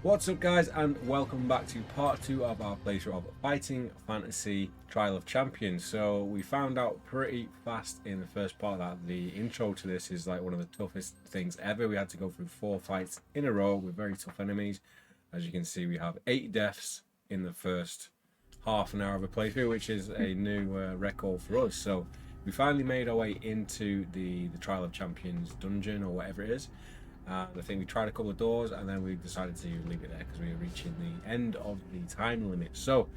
What's up guys, and welcome back to part 2 of our playthrough of Fighting Fantasy Trial of Champions. So we found out pretty fast in the first part that the intro to this is like one of the toughest things ever. We had to go through 4 fights in a row with very tough enemies. As you can see, we have 8 deaths in the first half an hour of a playthrough, which is a new record for us. So we finally made our way into the Trial of Champions dungeon, or whatever it is. I think we tried a couple of doors and then we decided to leave it there because we were reaching the end of the time limit. So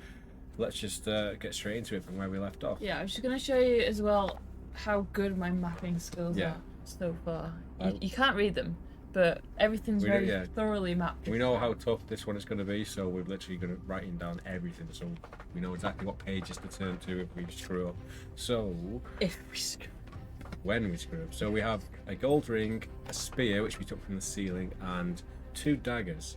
let's just get straight into it from where we left off. Yeah, I'm just going to show you as well how good my mapping skills are so far. You can't read them, but everything's very thoroughly mapped. We know how tough this one is going to be, so we're literally going to writing down everything so we know exactly what pages to turn to if we screw up. So if we screw when we screw up. So we have a gold ring, a spear which we took from the ceiling, and 2 daggers.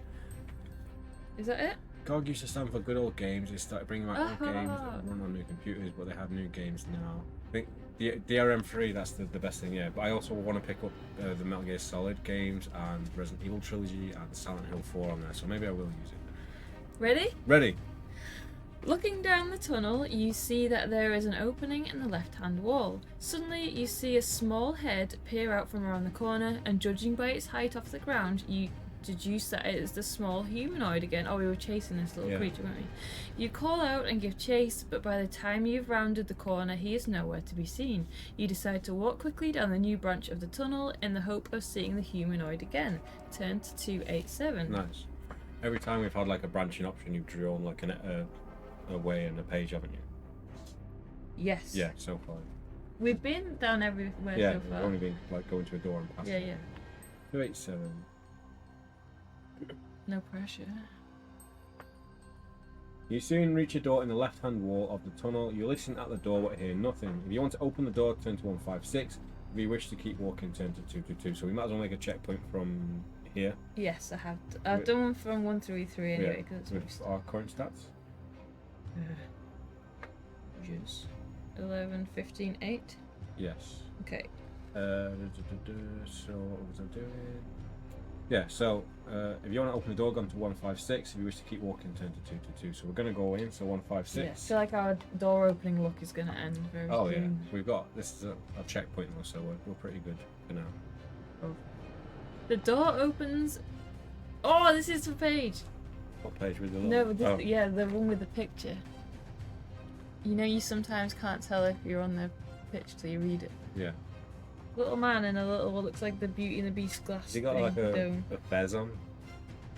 Is that it? GOG used to stand for Good Old Games. They started bringing out new games that run on new computers, but they have new games now. I think the DRM3, that's the best thing, yeah. But I also want to pick up the Metal Gear Solid games and Resident Evil Trilogy and Silent Hill 4 on there, so maybe I will use it. Ready? Ready. Looking down the tunnel, you see that there is an opening in the left-hand wall. Suddenly, you see a small head peer out from around the corner, and judging by its height off the ground, you deduce that it is the small humanoid again. Oh, we were chasing this little creature, weren't we? You call out and give chase, but by the time you've rounded the corner, he is nowhere to be seen. You decide to walk quickly down the new branch of the tunnel in the hope of seeing the humanoid again. Turn to 287. Nice. Every time we've had like a branching option, you've drawn like a way and a page, haven't you? Yes. Yeah, so far. We've been down everywhere so far. We've only been like going to a door and passing. Yeah. 287. No pressure. You soon reach a door in the left-hand wall of the tunnel. You listen at the door but hear nothing. If you want to open the door, turn to 156. If you wish to keep walking, turn to 222. So we might as well make a checkpoint from here. Yes, I have. I've done one from 133 anyway. Yeah, with our current stats. Just 11, 15, 8. Yes. Okay. So what was I doing? Yeah, so if you want to open the door, go to 156. If you wish to keep walking, turn to 222. So we're going to go in, so 156. Yeah, I feel like our door opening look is going to end very soon. Yeah, we've got, this is a checkpoint though, so we're pretty good for now. Oh. The door opens. Oh, this is the page. What page with the little... No, this, yeah, the one with the picture. You know, you sometimes can't tell if you're on the pitch till you read it. Yeah. Little man in a little, what looks like the Beauty and the Beast glass. Has he got like a fez on?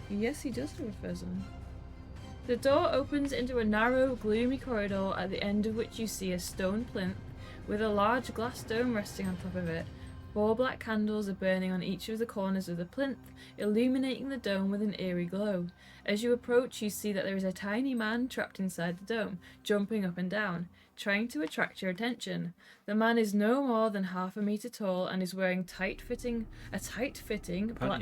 Yes, he does have a fez on. The door opens into a narrow, gloomy corridor at the end of which you see a stone plinth with a large glass dome resting on top of it. 4 black candles are burning on each of the corners of the plinth, illuminating the dome with an eerie glow. As you approach, you see that there is a tiny man trapped inside the dome, jumping up and down, trying to attract your attention. The man is no more than half a meter tall and is wearing tight-fitting black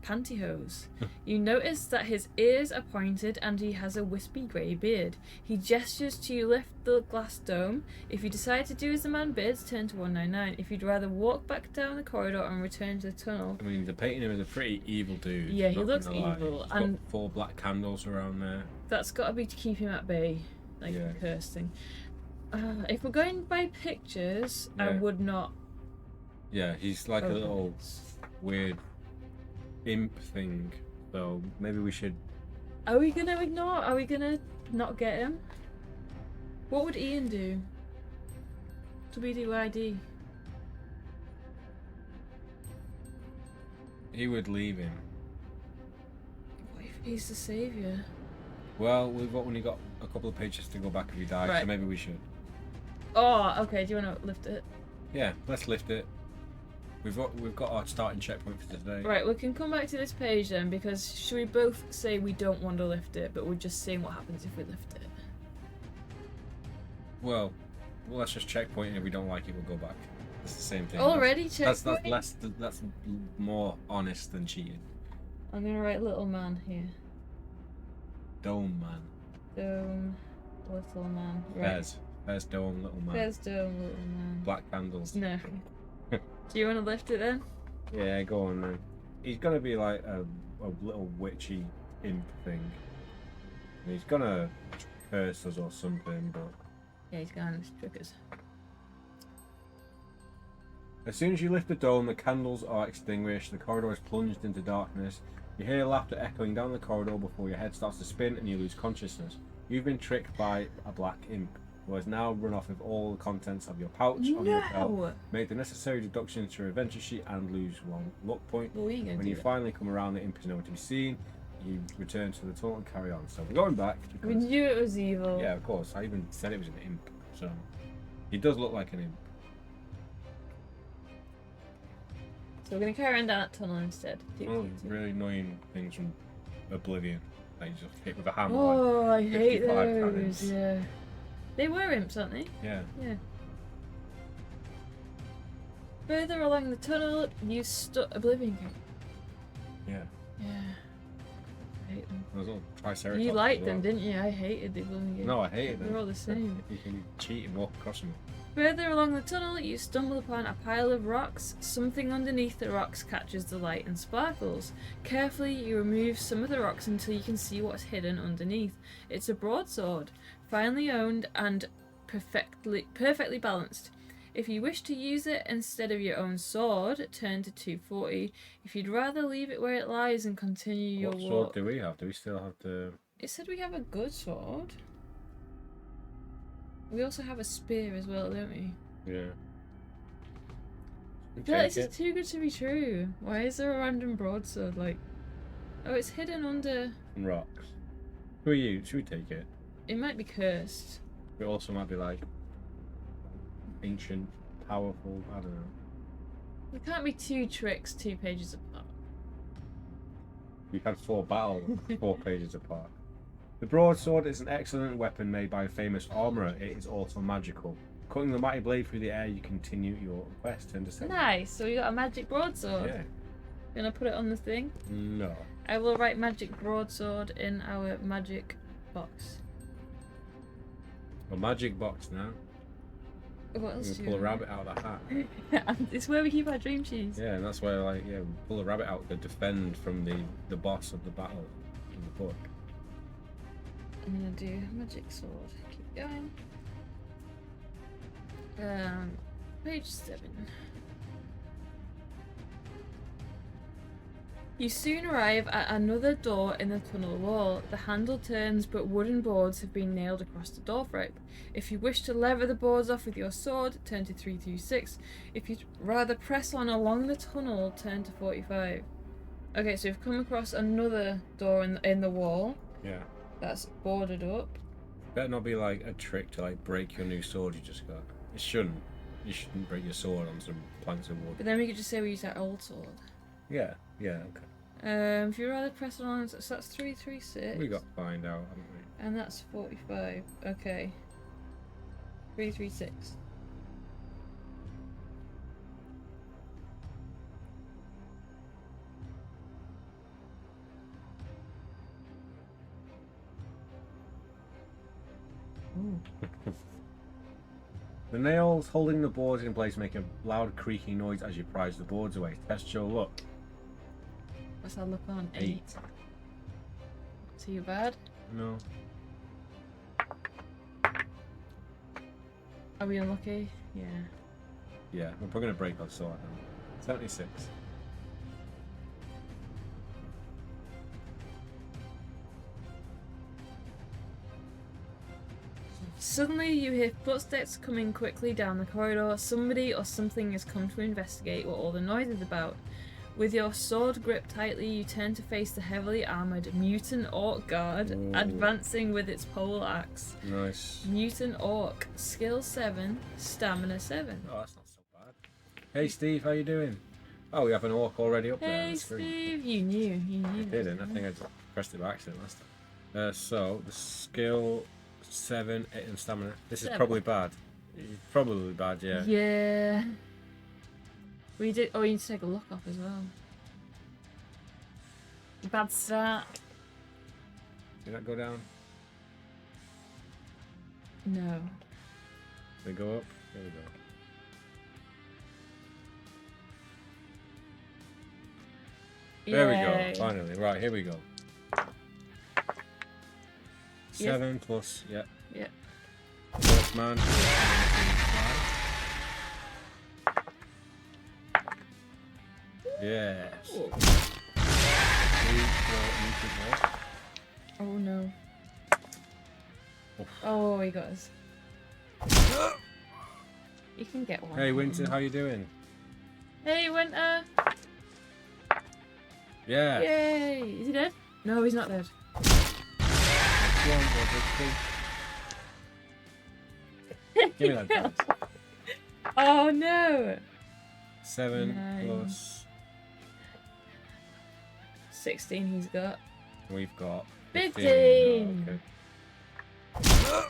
pantyhose. You notice that his ears are pointed and he has a wispy grey beard. He gestures to you lift the glass dome. If you decide to do as the man bids, turn to 199. If you'd rather walk back down the corridor and return to the tunnel... I mean, they're painting him as a pretty evil dude. Yeah, he looks evil. He's and got 4 black candles around there. That's got to be to keep him at bay, like a curse thing. If we're going by pictures, I would not... Yeah, he's like a little weird... imp thing, so maybe we should... Are we gonna ignore? Are we gonna not get him? What would Ian do? WDYD. He would leave him. What if he's the saviour? Well, we've only got a couple of pages to go back if he dies, so maybe we should. Oh, okay, do you want to lift it? Yeah, let's lift it. We've got our starting checkpoint for today. Right, we can come back to this page then, because should we both say we don't want to lift it, but we're just seeing what happens if we lift it? Well, let's just checkpoint, and if we don't like it, we'll go back. It's the same thing. Already checkpoint? That's more honest than cheating. I'm gonna write little man here. Dome man. Dome, little man. Right. Fez dome, little man. Fez dome, little man. Black candles. No. Do you want to lift it then? Yeah, go on then. He's gonna be like a little witchy imp thing. And he's gonna curse us or something, but... Yeah, he's going to trick us. As soon as you lift the dome, the candles are extinguished, the corridor is plunged into darkness. You hear laughter echoing down the corridor before your head starts to spin and you lose consciousness. You've been tricked by a black imp, who has now run off with all the contents of your pouch on your belt. Make the necessary deductions to your adventure sheet and lose 1 luck point. Well, we ain't gonna When do you that. finally come around, the imp is nowhere to be seen. You return to the tunnel and carry on. So we're going back. We Because, knew it was evil. yeah, of course. I even said it was an imp. So he does look like an imp. So we're gonna carry on down that tunnel instead. Oh, really annoying things from Oblivion. That you just hit with a hammer. Oh, I hate 55 those. cannons. Yeah. They were imps, aren't they? Yeah. Yeah. Further along the tunnel, you Oblivion King. Yeah. Yeah. I hate them. Those little triceratops. You liked as them, well. didn't you? I hated the Oblivion King. No, I hated them. They're all the same. You can cheat and walk across them. Further along the tunnel, you stumble upon a pile of rocks. Something underneath the rocks catches the light and sparkles. Carefully, you remove some of the rocks until you can see what's hidden underneath. It's a broadsword, finely owned and perfectly balanced. If you wish to use it instead of your own sword, turn to 240. If you'd rather leave it where it lies and continue your What walk... sword do we have? Do we still have the... It said we have a good sword. We also have a spear as well, don't we? Yeah. I feel like this is too good to be true. Why is there a random broadsword? Like, oh, it's hidden under. Rocks. Who are you? Should we take it? It might be cursed. It also might be like ancient, powerful. I don't know. There can't be 2 tricks 2 pages apart. We've had 4 battles, 4 pages apart. The broadsword is an excellent weapon made by a famous armourer. It is also magical. Cutting the mighty blade through the air, you continue your quest. Turn to 7. Nice. So we got a magic broadsword. Yeah. Gonna put it on the thing. No. I will write magic broadsword in our magic box. A magic box now. What else We do pull you a rabbit out of the hat. It's where we keep our dream cheese. Yeah, and that's where we pull a rabbit out to defend from the boss of the battle in the book. I'm gonna do magic sword. Keep going. Page 7. You soon arrive at another door in the tunnel wall. The handle turns, but wooden boards have been nailed across the door frame. If you wish to lever the boards off with your sword, turn to 326. If you'd rather press on along the tunnel, turn to 45. Okay, so we've come across another door in the wall. Yeah. That's boarded up. Better not be like a trick to like break your new sword you just got. It shouldn't. You shouldn't break your sword on some planks of wood. But then we could just say we use our old sword. Yeah, okay. If you'd rather press it on, so that's 336. We got to find out, haven't we? And that's 45. Okay. 336. The nails holding the boards in place make a loud creaking noise as you prise the boards away. Test your luck. What's that look on? 8. Too bad? No. Are we unlucky? Yeah. Yeah, we're probably going to break our sword now. 76. Suddenly you hear footsteps coming quickly down the corridor. Somebody or something has come to investigate what all the noise is about. With your sword gripped tightly, you turn to face the heavily armoured mutant orc guard, Ooh. advancing with its pole axe. Nice. Mutant orc, skill 7, stamina 7. Oh, that's not so bad. Hey Steve, how you doing? Oh, we have an orc already up there on Hey the screen. Steve, you knew. I didn't. I think I just pressed it by accident last time. So the skill 7, 8, and stamina. This is 7. probably bad. It's probably bad, yeah. Yeah. We did. Oh, you need to take a look off as well. Bad start. Did that go down? No. They go up. There we go. There we Yay. go. Finally, right here we go. 7 plus, yeah. Yeah. First man. Yes. Ooh. 3, 4, Oh no. Oof. Oh, he got us. You can get one. Hey Winter, how you doing? Hey Winter! Yeah. Yay! Is he dead? No, he's not dead. Give me that dice. Oh no! 7 9. plus. 16 he's got. We've got 15. Oh, okay.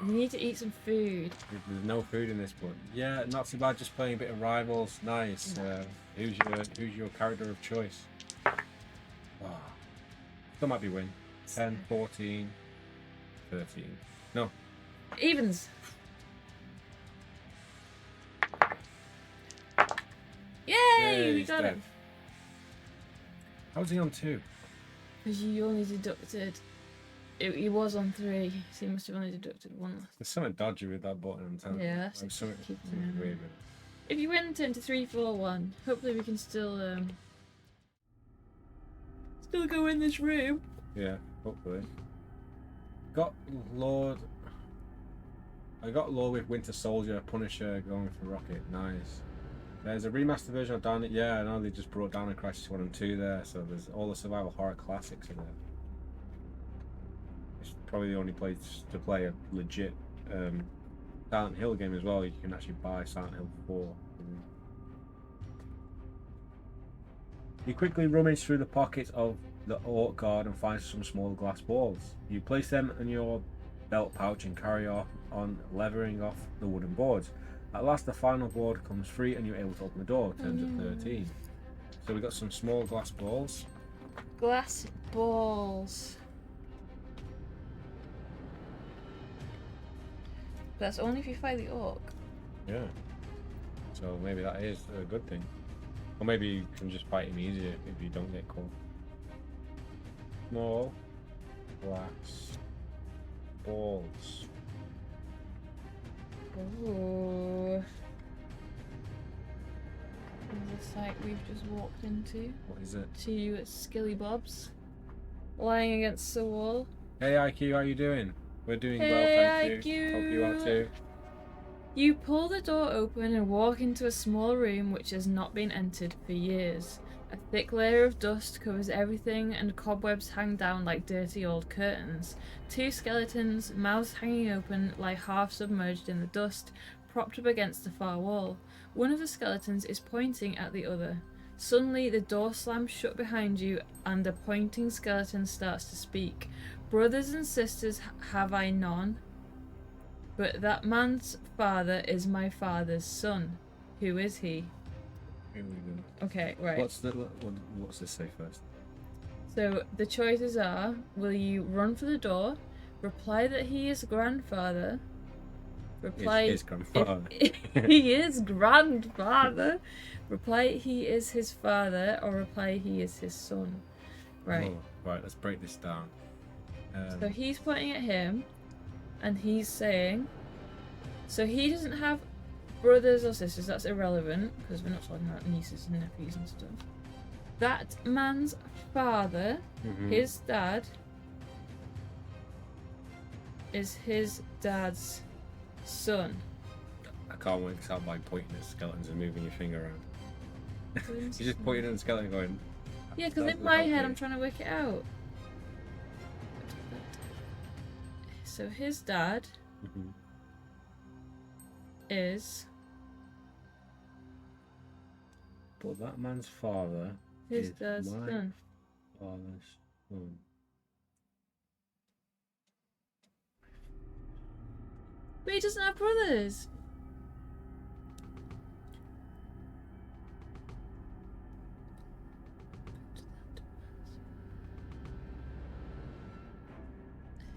You need to eat some food. There's no food in this, but yeah, not so bad. Just playing a bit of Rivals. Nice. Who's your character of choice? Oh. That might be win. 10, 14, 13. No. Evens. Yay! Yay, We he's got dead. it. How's he on 2? Because you only deducted. He was on 3, so you must have only deducted 1 last. There's something dodgy with that button. I'm telling you. Yeah, that's There's it. something Keep weird with it. If you went into 3, 4, 1, hopefully we can still go in this room. Yeah, hopefully. Got Lord. I got Lord with Winter Soldier, Punisher going for Rocket. Nice. There's a remastered version of Down. Yeah, I know they just brought down a Crisis 1 and 2 there, so there's all the survival horror classics in there. It's probably the only place to play a legit Silent Hill game as well. You can actually buy Silent Hill 4. You quickly rummage through the pockets of the Orc Guard and find some small glass balls. You place them in your belt pouch and carry on levering off the wooden boards. At last the final board comes free and you're able to open the door. Turn to 13. So we got some small glass balls. Glass balls. That's only if you fight the orc. Yeah. So maybe that is a good thing. Or maybe you can just fight him easier if you don't get caught. Small glass balls. Ooh. The site we've just walked into. What is it? 2 Skilly Bobs. Lying against the wall. Hey IQ, how you doing? We're doing well, Hey, thank you. IQ. Hope you are too. You pull the door open and walk into a small room which has not been entered for years. A thick layer of dust covers everything and cobwebs hang down like dirty old curtains. 2 skeletons, mouths hanging open, lie half submerged in the dust, propped up against the far wall. One of the skeletons is pointing at the other. Suddenly the door slams shut behind you and a pointing skeleton starts to speak. Brothers and sisters have I none, but that man's father is my father's son. Who is he? Here we go. Okay, right. What's this say first? So the choices are: will you run for the door, reply that he is grandfather, reply His grandfather. he is grandfather, reply he is his father, or reply he is his son. Right. Oh, right, let's break this down. So he's pointing at him, and he's saying, so he doesn't have brothers or sisters, that's irrelevant, because we're not talking about nieces and nephews and stuff. That man's father, his dad, is his dad's son. I can't work this out by pointing at skeletons and moving your finger around. You're just pointing at the skeleton going... Yeah, because in my head I'm trying to work it out. So his dad is... But that man's father his is dad's my son. father's son. But he doesn't have brothers.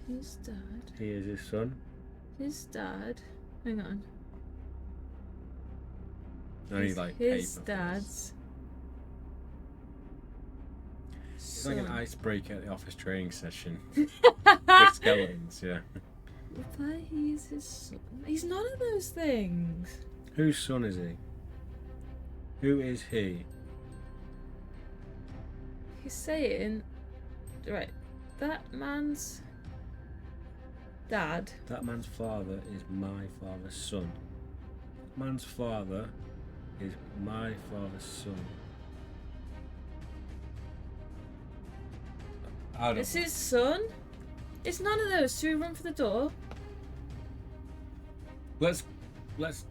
His dad. He is his son. His dad. Hang on. I need like His paper for this. dad's It's like an son. icebreaker at the office training session. With skeletons, yeah. Reply he is his son. He's none of those things. Whose son is he? Who is he? He's saying, right, that man's dad. That man's father is my father's son. That man's father is my father's son. I don't It's know. his son? It's none of those. Should we run for the door? Let's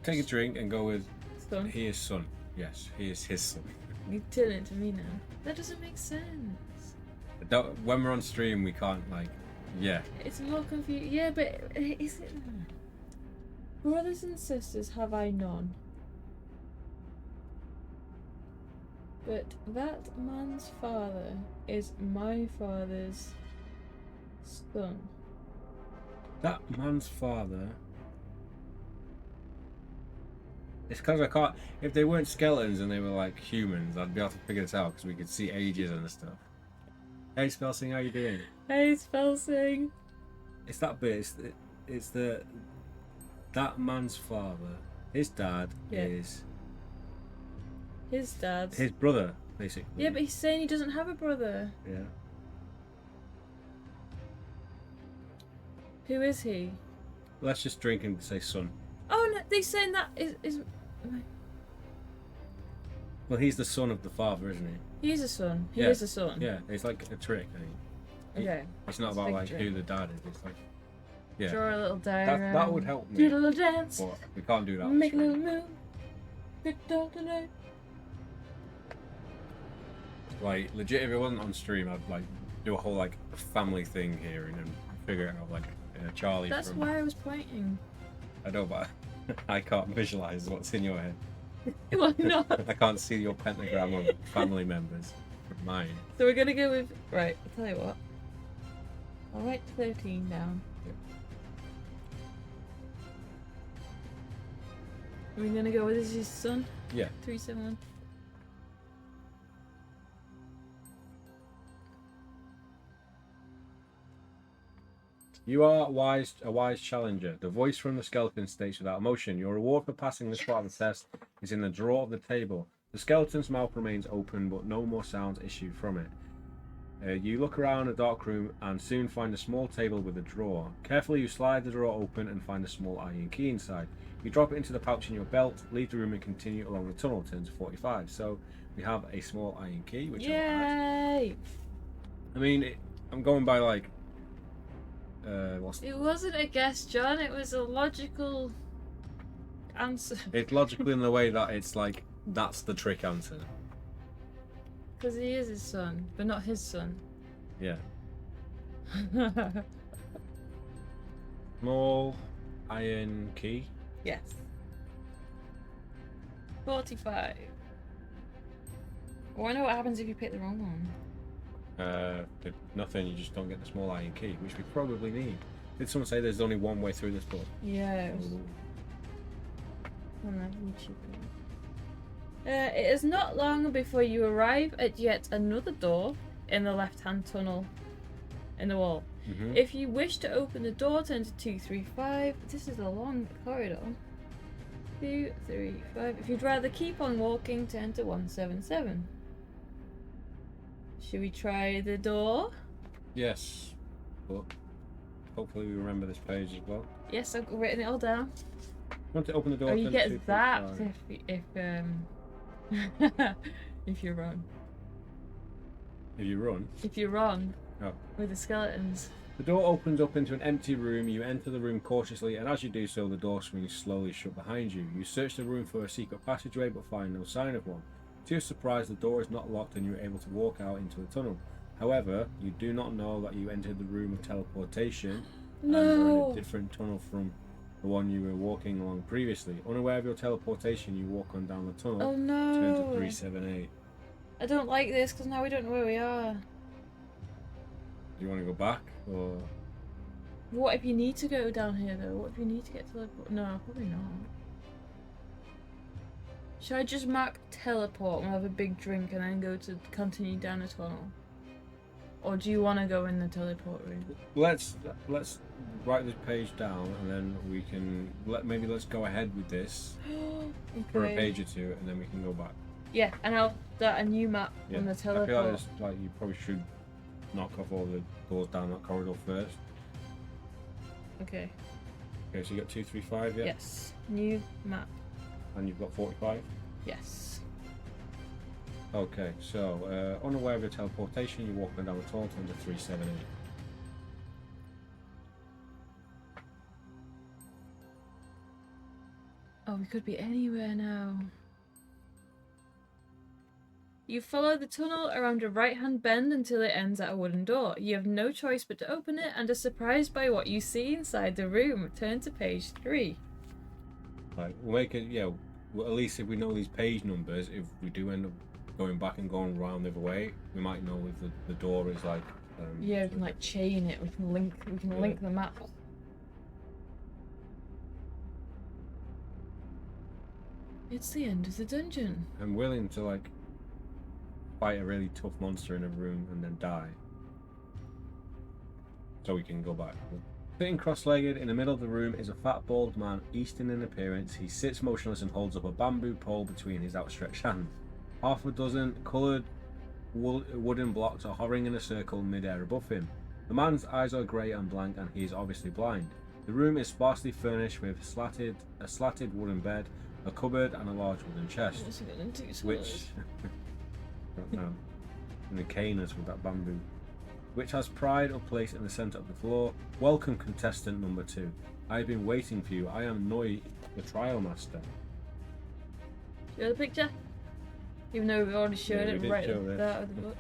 take a drink and go with Son. he is son. Yes, he is his son. You turn it to me now. That doesn't make sense. When we're on stream, we can't yeah. It's more confusing. Yeah, but is it? Brothers and sisters have I none. But that man's father is my father's son. That man's father. It's because I can't. If they weren't skeletons and they were like humans, I'd be able to figure this out because we could see ages and stuff. Hey, Spelsing, how you doing? Hey, Spelsing. It's that bit. It's that man's father. His dad is His dad. his brother, basically. Yeah, but he's saying he doesn't have a brother. Yeah. Who is he? Let's just drink and say son. Oh no, they're saying that is. Well, he's the son of the father, isn't he? He's a son. He Yeah. is a son. Yeah, it's like a trick. I think. Okay. It's not It's a about big like trick. who the dad is. It's like, yeah, Draw a little diagram. that would help Do me. a little dance. But we can't do that. on Make a little stream. move. Good dog tonight. Like legit, if it wasn't on stream, I'd like do a whole like family thing here and then figure it out like Charlie. That's from, why I was pointing. I know, but I can't visualize what's in your head. Why not? I can't see your pentagram of family members. Mine. So we're gonna go with right. I'll tell you what. I'll write 13 down. Yep. Are we gonna go with his son? Yeah. 371. You are a wise challenger. The voice from the skeleton states without emotion. Your reward for passing this part of the test is in the drawer of the table. The skeleton's mouth remains open, but no more sounds issue from it. You look around a dark room and soon find a small table with a drawer. Carefully, you slide the drawer open and find a small iron key inside. You drop it into the pouch in your belt, leave the room and continue along the tunnel. Turn to 45. So we have a small iron key, which I'll add. Yay! I mean, I'm going by like. What's It wasn't a guess, John. It was a logical answer. It's logical in the way that it's like that's the trick answer. Because he is his son, but not his son. Yeah. Small iron key. Yes. 45. I wonder what happens if you pick the wrong one. Nothing. You just don't get the small iron key, which we probably need. Did someone say there's only one way through this door? Yeah. It is not long before you arrive at yet another door in the left-hand tunnel in the wall. Mm-hmm. If you wish to open the door, turn to 235. This is a long corridor. 235. If you'd rather keep on walking, turn to 177. Should we try the door? Yes, but hopefully we remember this page as well. Yes, I've written it all down. Want to open the door? Oh, you turn get to zapped 245. if you're wrong. If you run. If you're wrong Oh. with the skeletons. The door opens up into an empty room. You enter the room cautiously, and as you do so, the door swings slowly shut behind you. You search the room for a secret passageway, but find no sign of one. To your surprise, the door is not locked, and you are able to walk out into the tunnel. However, you do not know that you entered the room of teleportation and are in No! a different tunnel from the one you were walking along previously. Unaware of your teleportation, you walk on down the tunnel. Oh no! Turn to 378. I don't like this because now we don't know where we are. Do you want to go back, or What if you need to go down here though? What if you need to get teleport? No, probably not. Should I just mark teleport and have a big drink and then go to continue down the tunnel? Or do you want to go in the teleport room? Let's write this page down, and then we can maybe let's go ahead with this for a Okay. page or two, and then we can go back. Yeah, and I'll start a new map on the I teleport. feel like, you probably should knock off all the doors down that corridor first. Okay. Okay, so you got 235, yeah? Yes. New map. And you've got 45? Yes. Okay, so unaware of your teleportation, you're walking down the tunnel to under 378. Oh, we could be anywhere now. You follow the tunnel around a right-hand bend until it ends at a wooden door. You have no choice but to open it and are surprised by what you see inside the room. Turn to page 3. Right, we'll make it, yeah, well, at least if we know these page numbers, if we do end up going back and going around the other way, we might know if the door is like... Yeah, we can like chain it, we can link the map. It's the end of the dungeon. I'm willing to like fight a really tough monster in a room and then die, so we can go back. Sitting cross-legged in the middle of the room is a fat bald man, Eastern in appearance. He sits motionless and holds up a bamboo pole between his outstretched hands. Half a dozen coloured wooden blocks are hovering in a circle mid-air above him. The man's eyes are grey and blank, and he is obviously blind. The room is sparsely furnished with a slatted wooden bed, a cupboard, and a large wooden chest, which and the caners with that bamboo, which has pride of place in the centre of the floor. Welcome, contestant number 2. I have been waiting for you. I am Noi, the trial master. Show the picture? Even though we've already showed it right at the start of the book.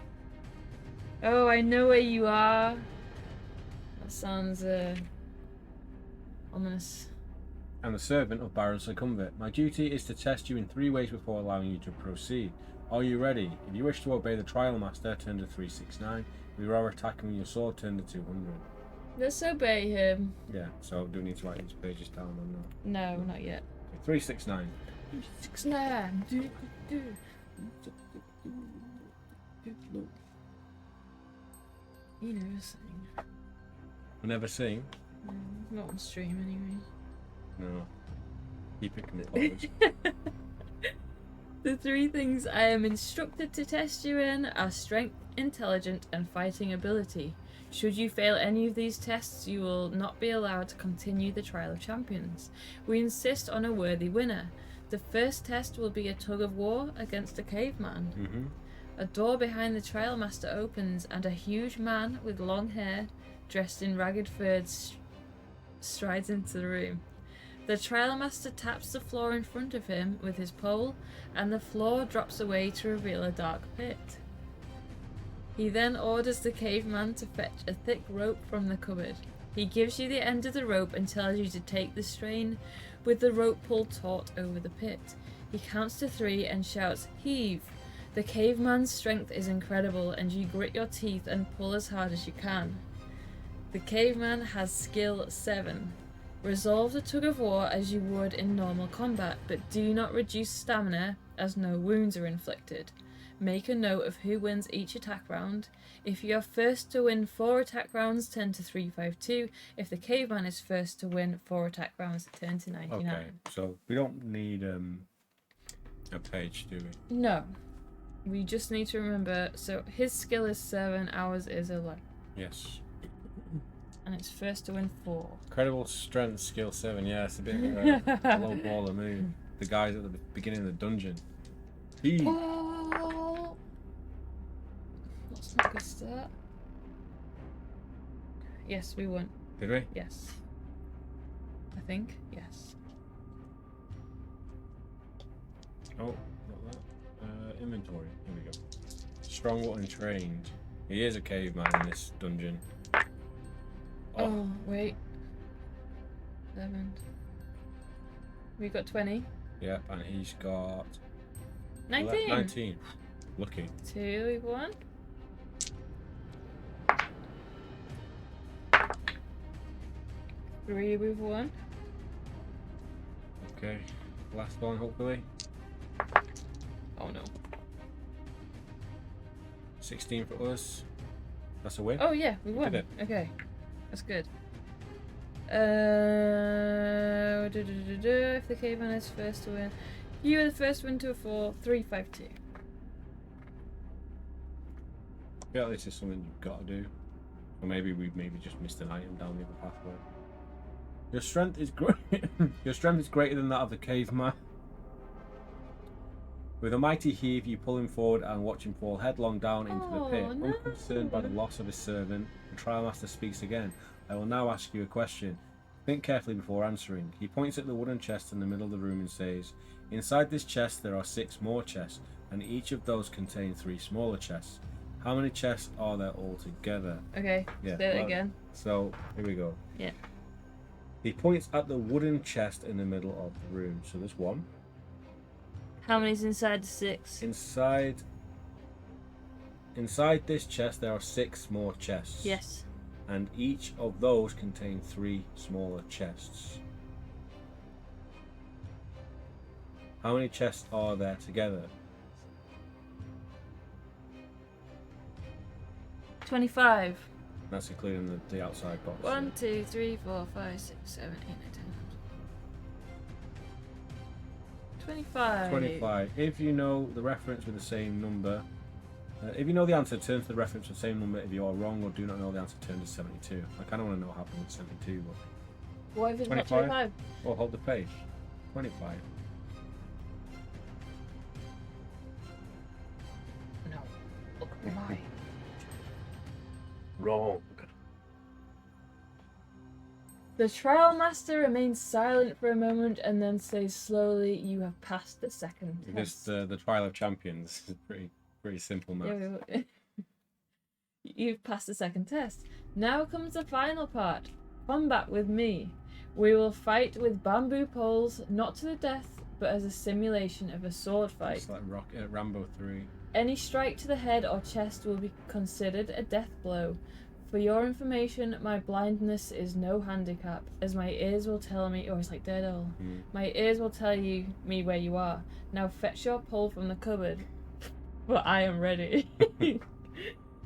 Oh, I know where you are. That sounds ominous. I'm the servant of Baron Succumbit. My duty is to test you in 3 ways before allowing you to proceed. Are you ready? If you wish to obey the trial master, turn to 369. If you are attacking with your sword, turn to 200. Let's obey him. Yeah, so do we need to write these pages down or not? No, not yet. 369. 369. You never sing. We never sing? No, not on stream anyway. No. Keep it committed. The 3 things I am instructed to test you in are strength, intelligence, and fighting ability. Should you fail any of these tests, you will not be allowed to continue the Trial of Champions. We insist on a worthy winner. The first test will be a tug of war against a caveman. Mm-hmm. A door behind the trial master opens, and a huge man with long hair, dressed in ragged furs, strides into the room. The trial master taps the floor in front of him with his pole, and the floor drops away to reveal a dark pit. He then orders the caveman to fetch a thick rope from the cupboard. He gives you the end of the rope and tells you to take the strain with the rope pulled taut over the pit. He counts to 3 and shouts, "Heave!" The caveman's strength is incredible, and you grit your teeth and pull as hard as you can. The caveman has skill 7. Resolve the tug of war as you would in normal combat, but do not reduce stamina as no wounds are inflicted. Make a note of who wins each attack round. If you are first to win 4 attack rounds, turn to 352. If the caveman is first to win 4 attack rounds, turn to 99. Okay, so we don't need a page, do we? No. We just need to remember, so his skill is 7, ours is 11. Yes. And it's first to win 4. Incredible strength, skill 7. Yeah, it's a bit of a low baller move. The guys at the beginning of the dungeon. Oh! That's not a good start. Yes, we won. Did we? Yes. I think. Yes. Oh, not that. Inventory. Here we go. Strong and trained. He is a caveman in this dungeon. Oh, wait. 11. We got 20. Yeah, and he's got 19. 19. Lucky. 2, we've won. Three, we've won. Okay. Last one, hopefully. Oh no. 16 for us. That's a win. Oh yeah, we won. did Okay, that's good. If the caveman is first to win, you are the first one to a fall. 3-5-2. I feel like this is something you've got to do. Or maybe we just missed an item down the other pathway. Your strength is great. Your strength is greater than that of the caveman. With a mighty heave, you pull him forward and watch him fall headlong down into the pit. No. Unconcerned by the loss of his servant, the trial master speaks again. I will now ask you a question. Think carefully before answering. He points at the wooden chest in the middle of the room and says, inside this chest there are 6 more chests, and each of those contain 3 smaller chests. How many chests are there altogether? Okay, Yeah, say it again. So, here we go. Yeah. He points at the wooden chest in the middle of the room. So there's 1. How many's inside the 6? Inside this chest there are 6 more chests. Yes. And each of those contain 3 smaller chests. How many chests are there together? 25. That's including the outside box. 1, 2, 3, 4, 5, 6, 7, 8, 9, 10. 25. 25. If you know the reference with the same number, if you know the answer, turn to the reference with the same number. If you are wrong or do not know the answer, turn to 72. I kind of want to know what happened with 72. But What if it's 25? not 25? Well, hold the page. 25. No. Look at mine. Wrong. The trial master remains silent for a moment and then says slowly, "You have passed the second Because test." the trial of champions is pretty simple math. Yeah, you've passed the second test. Now comes the final part. Combat with me. We will fight with bamboo poles, not to the death, but as a simulation of a sword fight. It's like Rambo 3. Any strike to the head or chest will be considered a death blow. For your information, my blindness is no handicap, as my ears will tell me, or it's like Daredevil. My ears will tell me where you are. Now fetch your pole from the cupboard. But I am ready.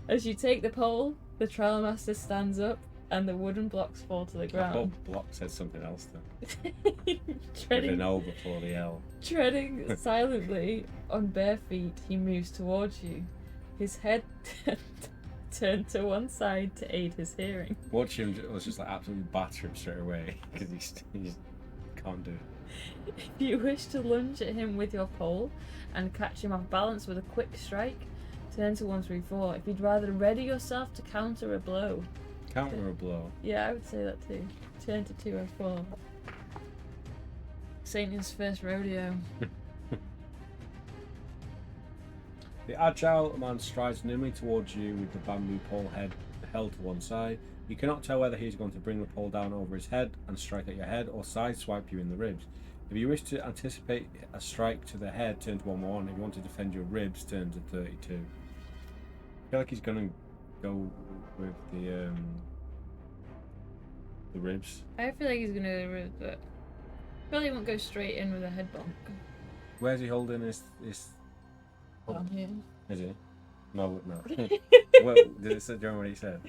As you take the pole, the trial master stands up, and the wooden blocks fall to the I ground. thought block said something else then. With treading an O before the L. silently on bare feet, he moves towards you. His head turned to one side to aid his hearing. Watch him just like absolutely batter him straight away because he can't do it. If you wish to lunge at him with your pole and catch him off balance with a quick strike, turn to 1, 3, 4. If you'd rather ready yourself to counter a blow. Counter a blow. Yeah, I would say that too. Turn to 2 or 4. Satan's first rodeo. The agile man strides nimbly towards you with the bamboo pole head held to one side. You cannot tell whether he's going to bring the pole down over his head and strike at your head or sideswipe you in the ribs. If you wish to anticipate a strike to the head, turn to 1-1. If you want to defend your ribs, turn to 32. I feel like he's going to go with the ribs. I feel like he's gonna go with that. Probably won't go straight in with a head bonk. Where's he holding his Down here. Is he? No. Well, did it say, do you remember what he said?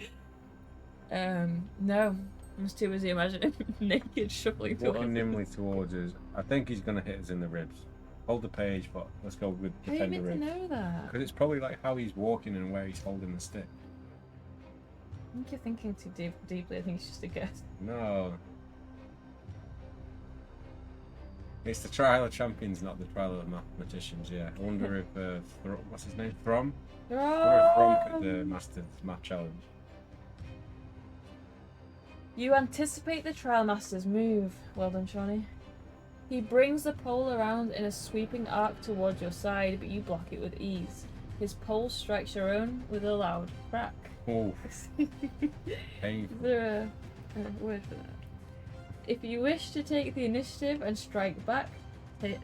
No. I was too busy imagining him naked shuffling towards Walking us. nimbly towards us. I think he's going to hit us in the ribs. Hold the page, but let's go with How are you defend the meant to ribs. know that? Because it's probably like how he's walking and where he's holding the stick. I think you're thinking too deeply. I think it's just a guess. No. It's the trial of champions, not the trial of mathematicians, yeah. I wonder if, what's his name? Throm? I wonder if Throm could master the math challenge. You anticipate the trial master's move. Well done, Shawnee. He brings the pole around in a sweeping arc towards your side, but you block it with ease. His pole strikes your own with a loud crack. Oh, Is painful. there a word for that? If you wish to take the initiative and strike back,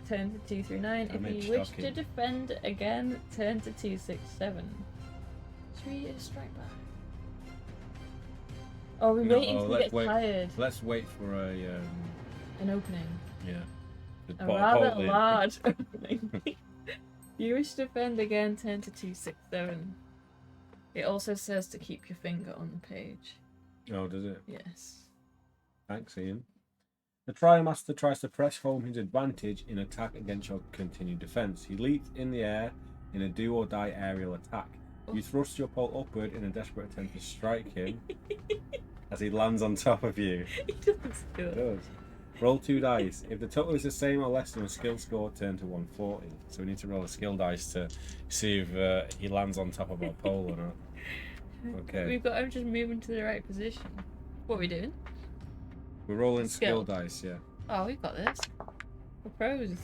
turn to 2 through 9. If Damage you wish to shocking. defend again, turn to 2, 6, 7. Should we strike back? Oh, we're No, waiting till we let's get wait. tired. Let's wait for An opening. yeah. The A bot- rather pole in. large opening. You wish to defend again, turn to 2, 6, 7. It also says to keep your finger on the page. Oh, does it? Yes. Thanks, Ian. The Trial Master tries to press home his advantage in attack against your continued defense. He leaps in the air in a do-or-die aerial attack. You thrust your pole upward in a desperate attempt to strike him as he lands on top of you. He does do it. Does. Roll 2 dice. If the total is the same or less than a skill score, turn to 140. So we need to roll a skill dice to see if he lands on top of our pole or not. Okay. We've got him just moving to the right position. What are we doing? We're rolling skill dice, yeah. Oh, we've got this. We're pros.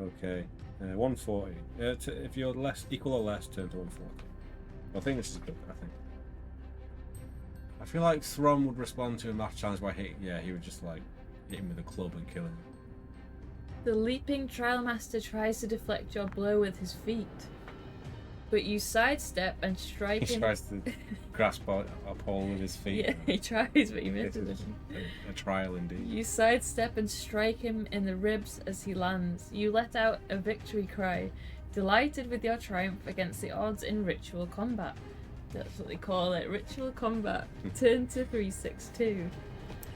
Okay. 140. If you're equal or less, turn to 140. I think this is good, I think. I feel like Throm would respond to a math challenge by hitting. Yeah, he would just like hit him with a club and kill him. The leaping Trial Master tries to deflect your blow with his feet, but you sidestep and strike him. He tries to grasp a pole with his feet. Yeah, he tries, but he This misses. is a trial indeed. You sidestep and strike him in the ribs as he lands. You let out a victory cry, delighted with your triumph against the odds in ritual combat. That's what they call it, ritual combat. Turn to 362.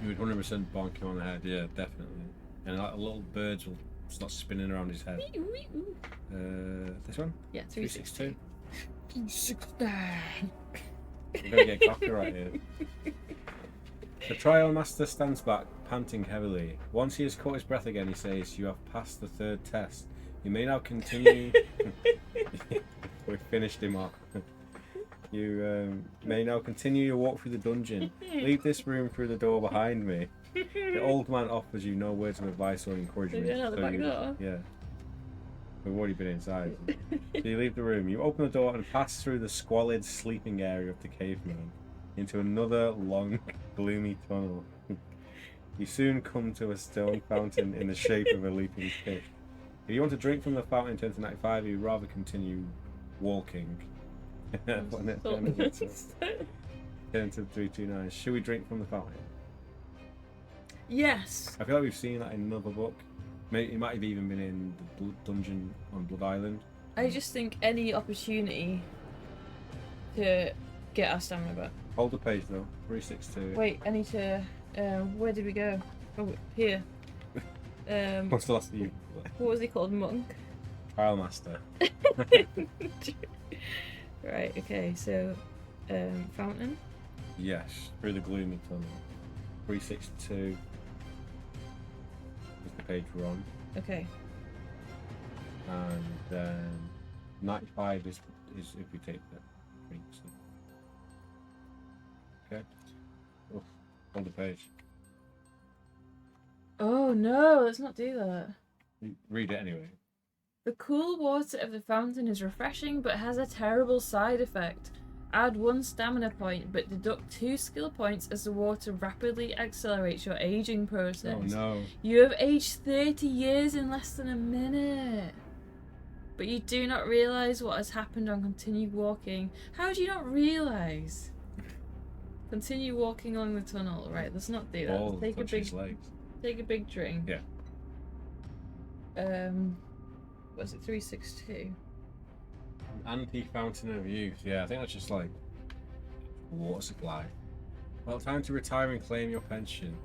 You would 100% bonk him on the head, yeah, definitely. And like little birds will start spinning around his head. This one? Yeah, 362. 362. We're gonna get copyright here. The Trial Master stands back, panting heavily. Once he has caught his breath again, he says, "You have passed the 3rd test. You may now continue." We've finished him off. You may now continue your walk through the dungeon. Leave this room through the door behind me. The old man offers you no words of advice or encouragement. We're going out the back door. Yeah. We've already been inside. So you leave the room. You open the door and pass through the squalid sleeping area of the caveman into another long, gloomy tunnel. You soon come to a stone fountain in the shape of a leaping fish. If you want to drink from the fountain, turn to 95. You'd rather continue walking. Turn to 329. Should we drink from the fountain? Yes. I feel like we've seen that in another book. Maybe it might have even been in the dungeon on Blood Island. I just think any opportunity to get our stamina back. Hold the page though. 362. Wait, I need to. Where did we go? Oh, here. What's the last of you? What was he called? Monk. Trial Master. Right. Okay. So, fountain. Yes, through the gloomy tunnel. 362 is the page we're on. Okay. And then 95 is if we take the drinks. Okay. Oh, hold the page. Oh no! Let's not do that. Read it anyway. The cool water of the fountain is refreshing, but has a terrible side effect. Add 1 stamina point, but deduct 2 skill points as the water rapidly accelerates your aging process. Oh no. You have aged 30 years in less than a minute. But you do not realise what has happened on continue walking. How do you not realise? Continue walking along the tunnel. Right, let's not do that. Ball Take a touches big legs. Take a big drink. Yeah. Was it 362? Antique Fountain of Youth. Yeah, I think that's just like water supply. Well, time to retire and claim your pension.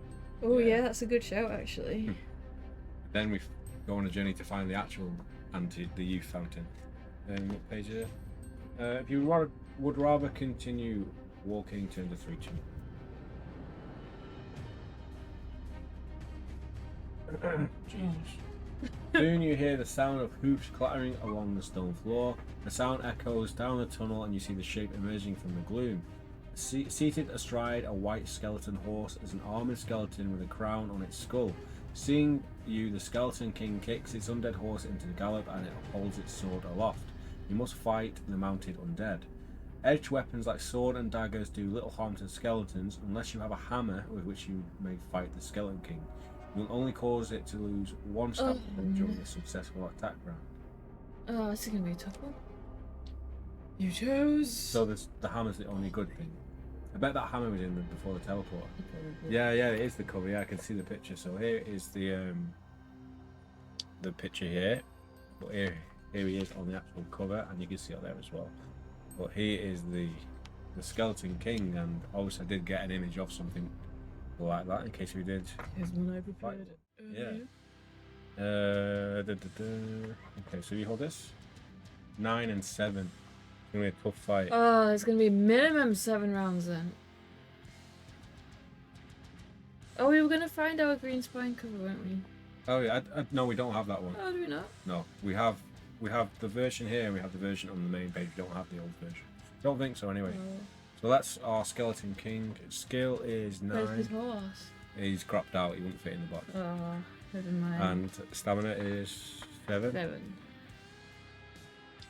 Oh yeah, that's a good shout actually. Then we go on a journey to find the actual the youth fountain. What page is it? If you would rather continue walking, turn to 3-2. Jesus. Soon you hear the sound of hoops clattering along the stone floor. The sound echoes down the tunnel and you see the shape emerging from the gloom. Seated astride a white skeleton horse is an armored skeleton with a crown on its skull. Seeing you, the Skeleton King kicks its undead horse into the gallop and it holds its sword aloft. You must fight the mounted undead. Edged weapons like sword and daggers do little harm to the skeletons unless you have a hammer with which you may fight the Skeleton King. You will only cause it to lose 1 stamina during a successful attack round. Oh, this is going to be a tough one. You chose. So the hammer's the only good thing. I bet that hammer was in before the teleport. Yeah, it is the cover. Yeah, I can see the picture. So here is the picture here. But here Here he is on the actual cover, and you can see it there as well. But he is the Skeleton King, and obviously I did get an image of something like that in case we did. Here's one I prepared. Yeah. Okay, so you hold this. 9 and 7. It's gonna be a tough fight. Oh, it's gonna be minimum 7 rounds then. Oh, we were gonna find our green spine cover, weren't we? Oh yeah, no, we don't have that one. Oh, do we not? No, we have the version here, and we have the version on the main page. We don't have the old version. Don't think so, anyway. Oh. So that's our Skeleton King. Skill is 9. Where's his horse? He's cropped out. He wouldn't fit in the box. Oh, never mind. And stamina is 7. 7.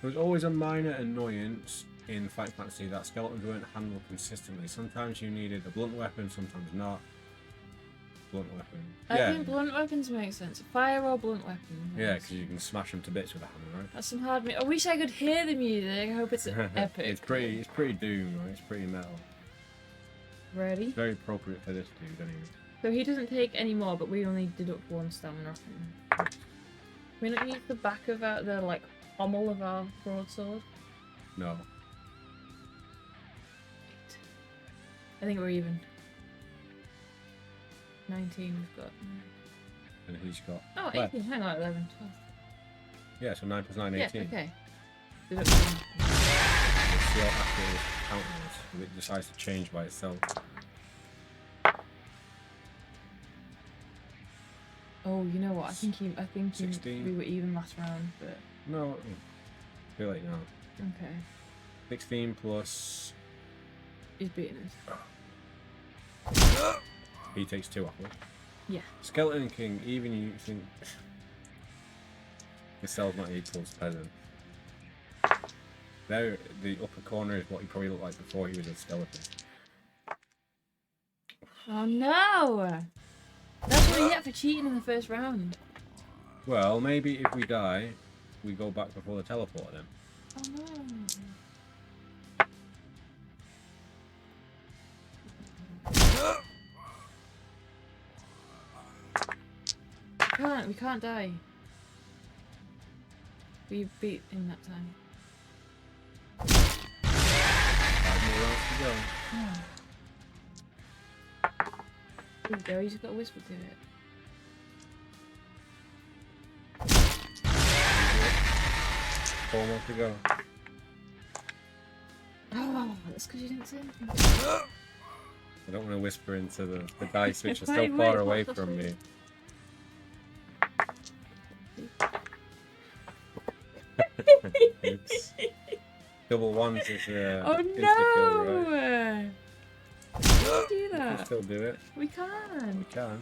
There's always a minor annoyance in Fight Fantasy that skeletons weren't handled consistently. Sometimes you needed a blunt weapon, sometimes not. Blunt weapon. I think blunt weapons make sense. Fire or blunt weapon. Yeah, because you can smash them to bits with a hammer, right? That's some hard. I wish I could hear the music. I hope it's epic. It's pretty doom, right? It's pretty metal. Ready? It's very appropriate for this dude, anyway. So he doesn't take any more, but we only deduct 1 stamina off him. We don't use the back of the like pommel of our broadsword. No. 8. I think we're even. 19 we've got. And he's got. Oh, 18. Hang on, 11, 12. Yeah, so 9 plus 9, 18. Yeah, okay. Let's see how accurate this count is, if it decides to change by itself. Oh, you know what? I think 16. we were even last round, but No, I feel like no. okay. 16 plus. He's beating us. He takes 2 off it. Yeah. Skeleton King, even you think. His cell's not equal to peasant. There, the upper corner is what he probably looked like before he was a skeleton. Oh no! That's what you get for cheating in the first round. Well, maybe if we die, we go back before the teleporter then. Oh no. We can't die. We beat him that time. 5 more rounds to go. There we go, you just got a whisper to it. 4 more to go. Oh, that's because you didn't say anything. I don't want to whisper into the dice, which are so far away from me. Oops. Double ones is Oh insta-kill, right? no! How do we do We can that? still do it. We can. We can.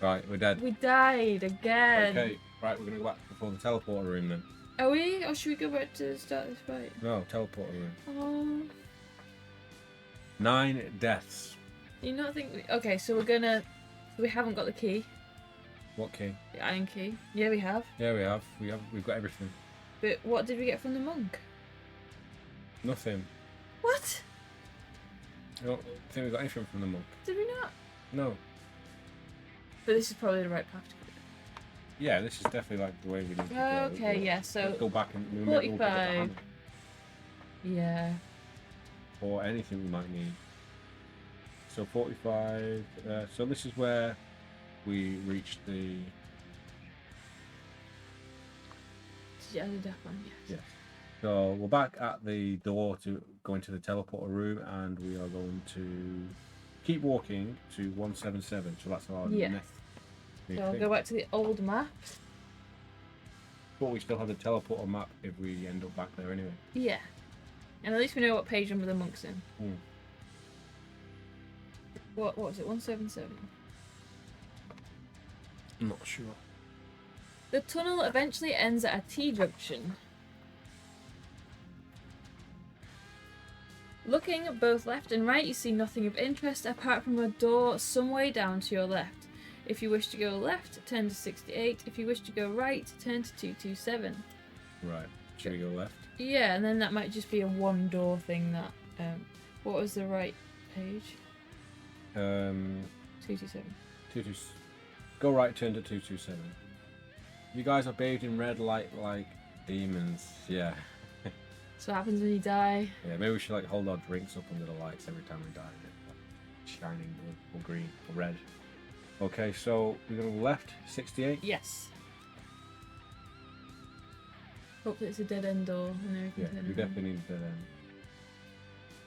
Right, we're dead. We died again. Okay, right, we're gonna go back before the teleporter room then. Are we? Or should we go back to start this fight? No, teleporter room. Oh. 9 deaths. Do you not think okay, so we're gonna we haven't got the key. What key? The iron key. Yeah, we have. Yeah, we have. We've got everything. But what did we get from the monk? Nothing. What? I don't think we got anything from the monk. Did we not? No. But this is probably the right path to go. Yeah, this is definitely like the way we need to go. Okay, yeah, so Let's go back and we'll pick up the 45. hammer Yeah. or anything we might need. So 45. So this is where we reached the. Did you add a death one? Yes. Yes. So we're back at the door to go into the teleporter room, and we are going to keep walking to 177. So that's our Yes. next. So I'll go back to the old map. But we still have the teleporter map if we end up back there anyway. Yeah. And at least we know what page number the monk's in. Mm. What was it? 177. I'm not sure. The tunnel eventually ends at a T-junction. Looking both left and right, you see nothing of interest apart from a door some way down to your left. If you wish to go left, turn to 68. If you wish to go right, turn to 227. Right. Should we go left? Yeah, and then that might just be a one door thing that... what was the right page? 227. 22. Go right, turn to 227. You guys are bathed in red light like demons. Yeah. So what happens when you die? Yeah, maybe we should like hold our drinks up under the lights every time we die. Like, shining blue or green or red. Okay, so we're going to left 68. Yes. Hopefully it's a dead end door and then we Yeah, can turn we it definitely need to.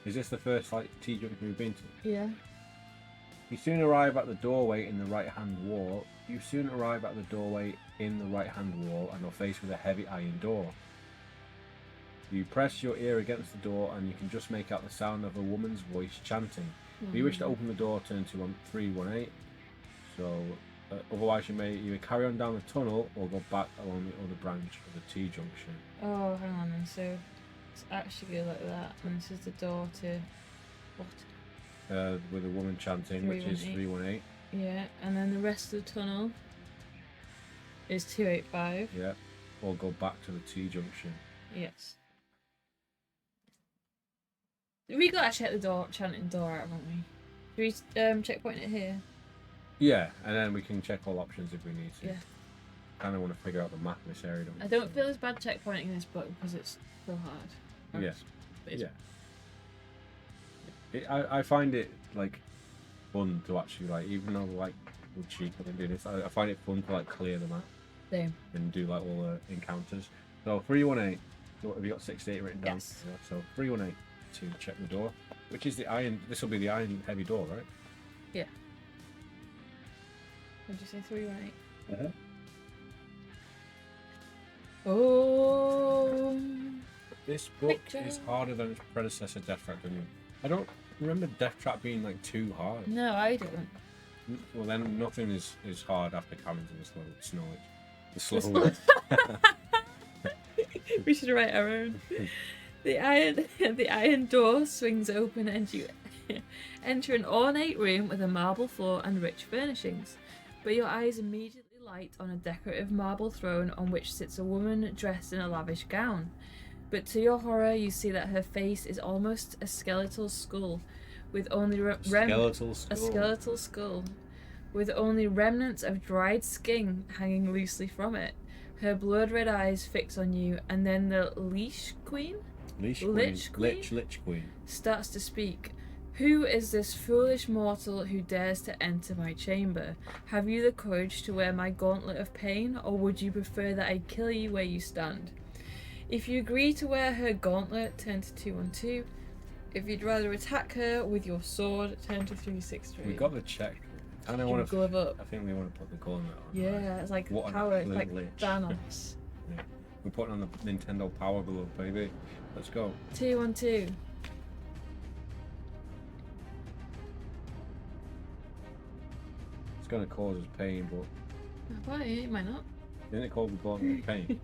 Is this the first like T-junction we've been to? on. Yeah. You soon arrive at the doorway in the right-hand wall. You soon arrive at the doorway in the right-hand wall and are faced with a heavy iron door. You press your ear against the door and you can just make out the sound of a woman's voice chanting. If you wish to open the door, turn to 318. So, otherwise you may either carry on down the tunnel or go back along the other branch of the T-junction. Oh, hang on then. So it's actually like that. And this is the door to what? With a woman chanting, which is 318. Yeah, and then the rest of the tunnel is 285. Yeah, or go back to the T-junction. Yes. We gotta check the door, chanting door out, haven't we? Should we checkpoint it here? Yeah, and then we can check all options if we need to. Yeah. Kind of want to figure out the map in this area, don't we? I don't feel as bad checkpointing this book because it's so hard. Yes. But it's- I find it like fun to actually like, even though like we're cheap and do this, I find it fun to like clear the map Same. and do like all the encounters. So 318. Have you got 68 written down? Yes. Yeah, so 318 to check the door, which is the iron. This will be the iron heavy door, right? Yeah. Would you say 318? Uh-huh. Oh. This book Picture. is harder than its predecessor, Deathtrap. I don't remember Deathtrap being like too hard. No, I don't. Well, then nothing is hard after Carrington the Slow Witch. The The Slow Witch. We should write our own. The iron door swings open and you enter an ornate room with a marble floor and rich furnishings. But your eyes immediately light on a decorative marble throne on which sits a woman dressed in a lavish gown. But to your horror, you see that her face is almost a skeletal skull, with only Skeletal skull. a skeletal skull, with only remnants of dried skin hanging loosely from it. Her blood red eyes fix on you, and then the Lich Queen Lich Queen. starts to speak. Who is this foolish mortal who dares to enter my chamber? Have you the courage to wear my gauntlet of pain, or would you prefer that I kill you where you stand? If you agree to wear her gauntlet, turn to 212. If you'd rather attack her with your sword, turn to 363. We got the check. And I You want to. glove up. I think we want to put the gauntlet on. Yeah, it's like What an power, it's like absolute lich. Thanos. Yeah. We're putting on the Nintendo Power Glove, baby. Let's go. 212. It's going to cause us pain, but Why? It might not. isn't it called the gauntlet of pain?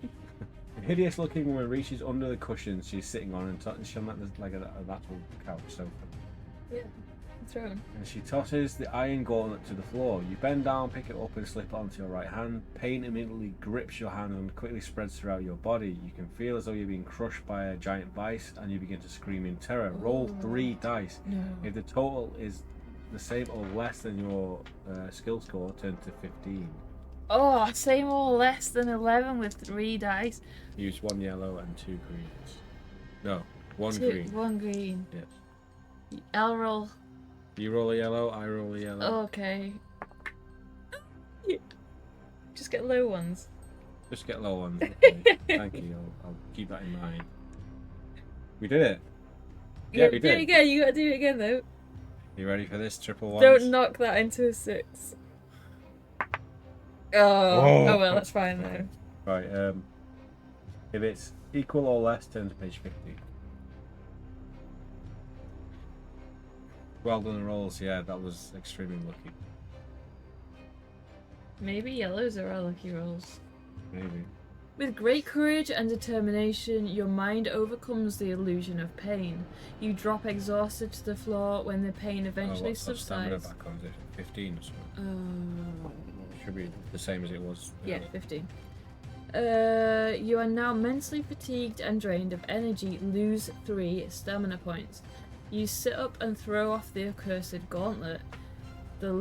A hideous looking woman reaches under the cushions she's sitting on and she's on like an actual couch sofa. Yeah. Throne. And she tosses the iron gauntlet to the floor. You bend down, pick it up and slip it onto your right hand. Pain immediately grips your hand and quickly spreads throughout your body. You can feel as though you're being crushed by a giant vice and you begin to scream in terror. Roll 3 dice. No. If the total is the same or less than your skill score, turn to 15. Oh, same or less than 11 with 3 dice. Use 1 yellow and 2 greens. No, 1 Two- green. 1 green. Yes. L roll. You roll a yellow, I roll a yellow. Okay. Just get low ones. Just get low ones. Okay. Thank you. I'll keep that in mind. We did it. Yeah, we Do it did. again. You gotta do it again though. You ready for this? Triple ones? Don't knock that into a 6. Oh well, that's fine though. Right. If it's equal or less, turn to page 50. Well done, the rolls. Yeah, that was extremely lucky. Maybe yellows are our lucky rolls. Maybe. With great courage and determination, your mind overcomes the illusion of pain. You drop exhausted to the floor when the pain eventually what's our stamina subsides. back on? Is it 15 or something? Should be the same as it was. Yeah, 15. You are now mentally fatigued and drained of energy. Lose 3 stamina points. You sit up and throw off the accursed gauntlet. The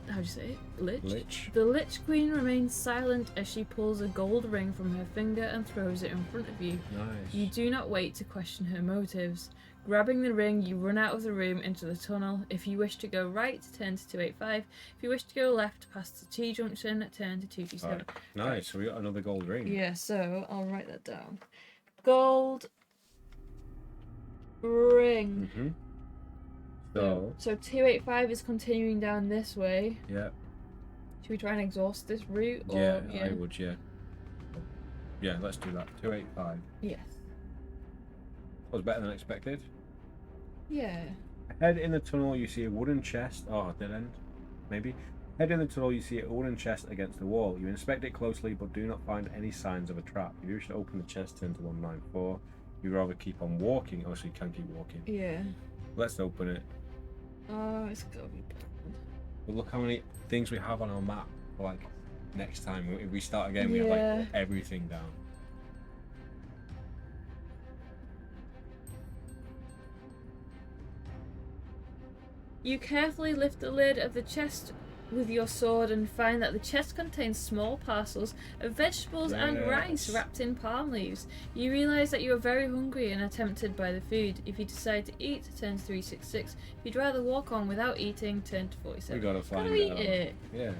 How do you say it? Lich? Lich. The Lich Queen remains silent as she pulls a gold ring from her finger and throws it in front of you. Nice. You do not wait to question her motives. Grabbing the ring, you run out of the room into the tunnel. If you wish to go right, turn to 285. If you wish to go left, past the T-junction, turn to 227. Right. Nice, so we got another gold ring. Yeah, so I'll write that down. Gold ring. Mm-hmm. So 285 is continuing down this way. yeah. Should we try and exhaust this route? Or, Yeah, I would, yeah. Yeah, let's do that. 285. Yes. That was better than expected. Yeah. Ahead in the tunnel, you see a wooden chest. Oh, dead end. Maybe. Ahead in the tunnel, you see a wooden chest against the wall. You inspect it closely, but do not find any signs of a trap. If you wish to open the chest, turn to 194. You'd rather keep on walking. Oh, so you can keep walking. Yeah. Let's open it. Oh, it's gotta be. But look how many things we have on our map. Like, next time, if we start again, we have like everything down. You carefully lift the lid of the chest with your sword and find that the chest contains small parcels of vegetables and rice wrapped in palm leaves. You realise that you are very hungry and are tempted by the food. If you decide to eat, turn to 366. If you'd rather walk on without eating, turn to 47. We gotta find eat out. it. Yeah.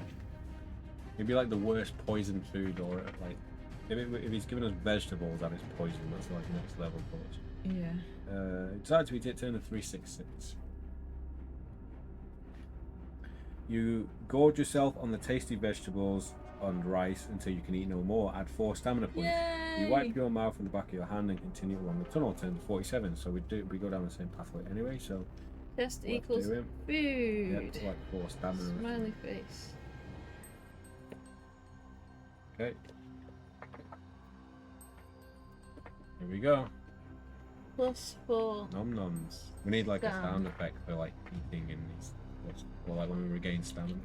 It'd be like the worst poison food, or like if he's giving us vegetables and it's poison, that's like next level for us. Yeah. Decide to eat it, turn to 366. You gorge yourself on the tasty vegetables and rice until you can eat no more. Add 4 stamina points. Yay! You wipe your mouth with the back of your hand and continue along the tunnel. Turn to 47. So we go down the same pathway anyway. So Chest we'll equals do food. Yep, like 4 stamina. Smiley face. Okay. Here we go. +4. Nom noms. We need like a Down. sound effect for like eating in these, or like when we regain stamina.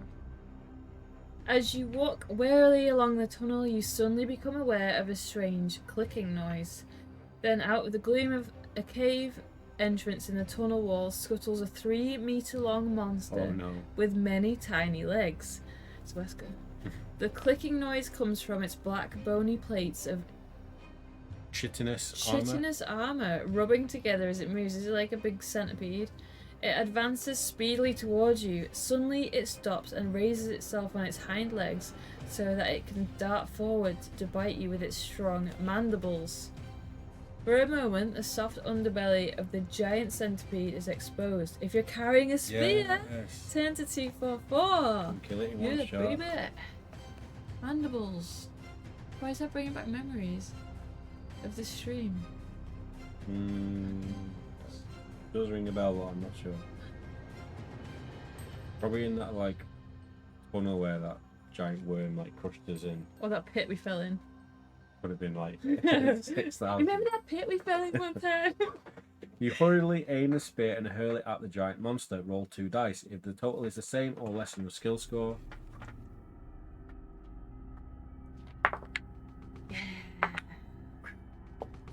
As you walk warily along the tunnel, you suddenly become aware of a strange clicking noise. Then out of the gloom of a cave entrance in the tunnel wall scuttles a 3-meter-long monster Oh no. with many tiny legs. So let's go. The clicking noise comes from its black bony plates of chitinous armor rubbing together as it moves. Is it like a big centipede? It advances speedily towards you. Suddenly it stops and raises itself on its hind legs so that it can dart forward to bite you with its strong mandibles. For a moment, the soft underbelly of the giant centipede is exposed. If you're carrying a spear, Yes. turn to 244. Kill it in one Yeah, shot. baby. Mandibles. Why is that bringing back memories of this stream? Does ring a bell, but I'm not sure. Probably in that like tunnel where that giant worm like crushed us in. Or that pit we fell in. Could have been like 6,000. Remember that pit we fell in one time? You hurriedly aim the spear and hurl it at the giant monster. Roll 2 dice. If the total is the same or less than your skill score. Yeah.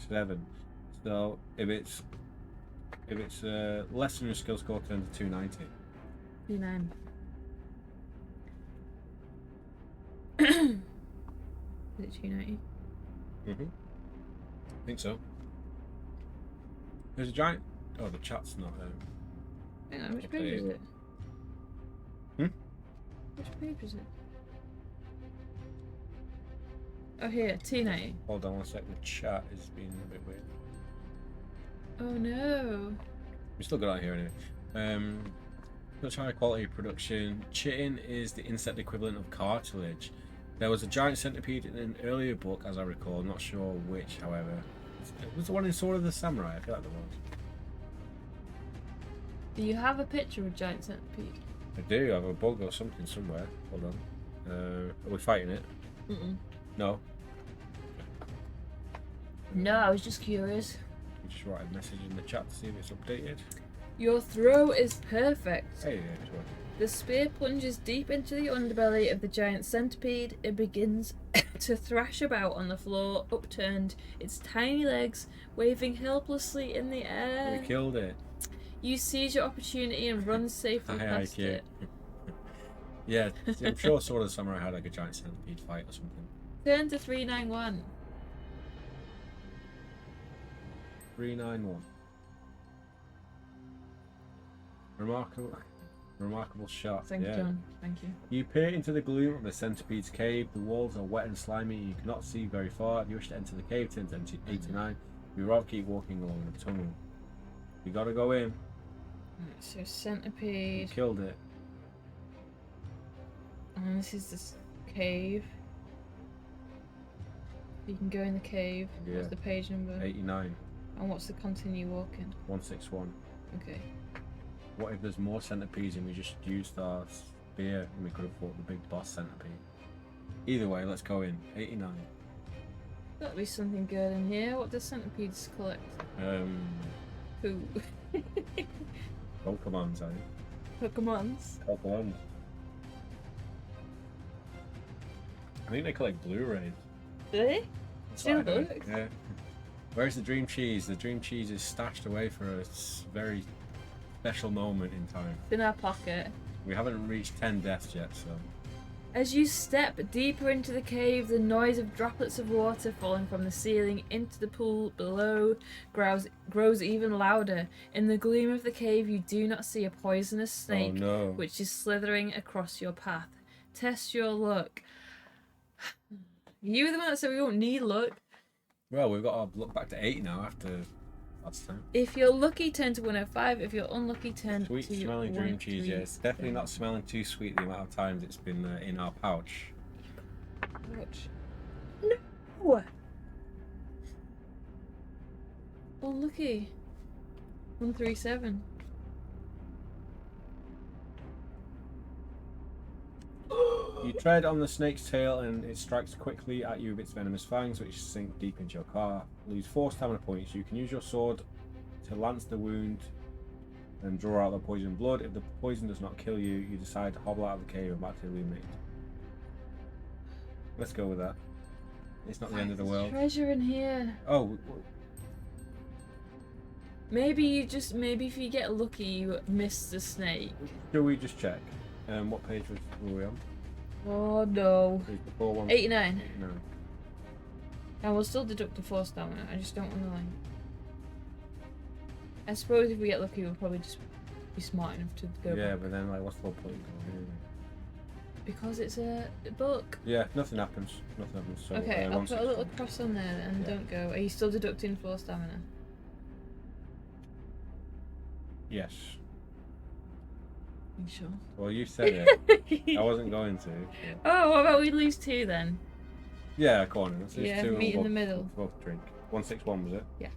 7. So if it's less than your skill score, turn to 290. 29. Is it 290? I think so. There's a giant. Oh, the chat's not. Hang on, which page is it? Which page is it? Oh, here, 290. Hold on one sec. The chat is being a bit weird. Oh no. We still got it here anyway. Much higher quality production. Chitin is the insect equivalent of cartilage. There was a giant centipede in an earlier book, as I recall. Not sure which, however. It was the one in Sword of the Samurai. I feel like there was. Do you have a picture of giant centipede? I do. I have a bug or something somewhere. Hold on. Are we fighting it? No. No, I was just curious. You just write a message in the chat to see if it's updated. Your throw is perfect. Hey, yeah, it's working. The spear plunges deep into the underbelly of the giant centipede. It begins to thrash about on the floor, upturned, its tiny legs waving helplessly in the air. We killed it. You seize your opportunity and run safely past it. Yeah, I'm sure Sword of the Samurai had like a giant centipede fight or something. Turn to 391. 391. Remarkable shot. Thank you, John. Thank you. You peer into the gloom of the centipede's cave. The walls are wet and slimy. You cannot see very far. If you wish to enter the cave, turn to 89. You rather keep walking along the tunnel. You gotta go in. Right, so centipede. You killed it. And this is this cave. You can go in the cave. Yeah. What's the page number? 89. And what's the continue walking? 161. Okay. What if there's more centipedes and we just used our spear and we could have fought the big boss centipede? Either way, let's go in. 89. Gotta be something good in here. What does centipedes collect? Who? Pokemons, I think. Pokemons. Pokemons. I think they collect Blu-rays. Do they? Still That's what I look. heard, yeah. Where's the dream cheese? The dream cheese is stashed away for a very special moment in time. It's in our pocket. We haven't reached 10 deaths yet, so... As you step deeper into the cave, the noise of droplets of water falling from the ceiling into the pool below grows even louder. In the gloom of the cave, you do not see a poisonous snake, Oh no. which is slithering across your path. Test your luck. You were the one that said we won't need luck. Well, we've got to look back to 8 now after last time. If you're lucky, turn to 105. If you're unlucky, turn Sweet to smelling dream cheese, yeah. It's definitely 137. not smelling too sweet the amount of times it's been in our pouch. Ouch. No! Unlucky. 137. You tread on the snake's tail and it strikes quickly at you with its venomous fangs, which sink deep into your car. Lose 4 stamina points. You can use your sword to lance the wound and draw out the poison blood. If the poison does not kill you, you decide to hobble out of the cave and back to the illuminated. Let's go with that. It's not the end of the world. Treasure in here. Oh, Maybe if you get lucky, you miss the snake. shall we just check? What page were we on? Oh no. Page before one. 89. No. And we'll still deduct the 4 stamina. I just don't want to like. I suppose if we get lucky, we'll probably just be smart enough to go Yeah, back. but then like, what's the whole point? Anyway? Because it's a book. Yeah, nothing happens. Nothing happens. So, Okay, I'll put a little 161. cross on there and Yeah. don't go. Are you still deducting 4 stamina? Yes. You sure? Well, you said it. I wasn't going to. But... Oh, what about we lose 2 then? Yeah, go on. Let's Yeah, do meet in the middle. Both drink. 161 was it? Yeah.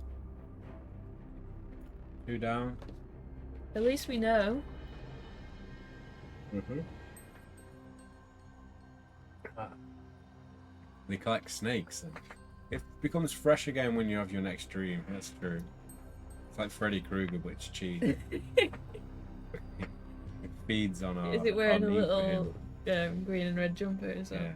2 down. At least we know. Mm-hmm. They collect snakes. And it becomes fresh again when you have your next dream. That's true. It's like Freddy Krueger, but it's cheese. It feeds on our. Is it wearing a our need for little him. green and red jumper as well? Yeah.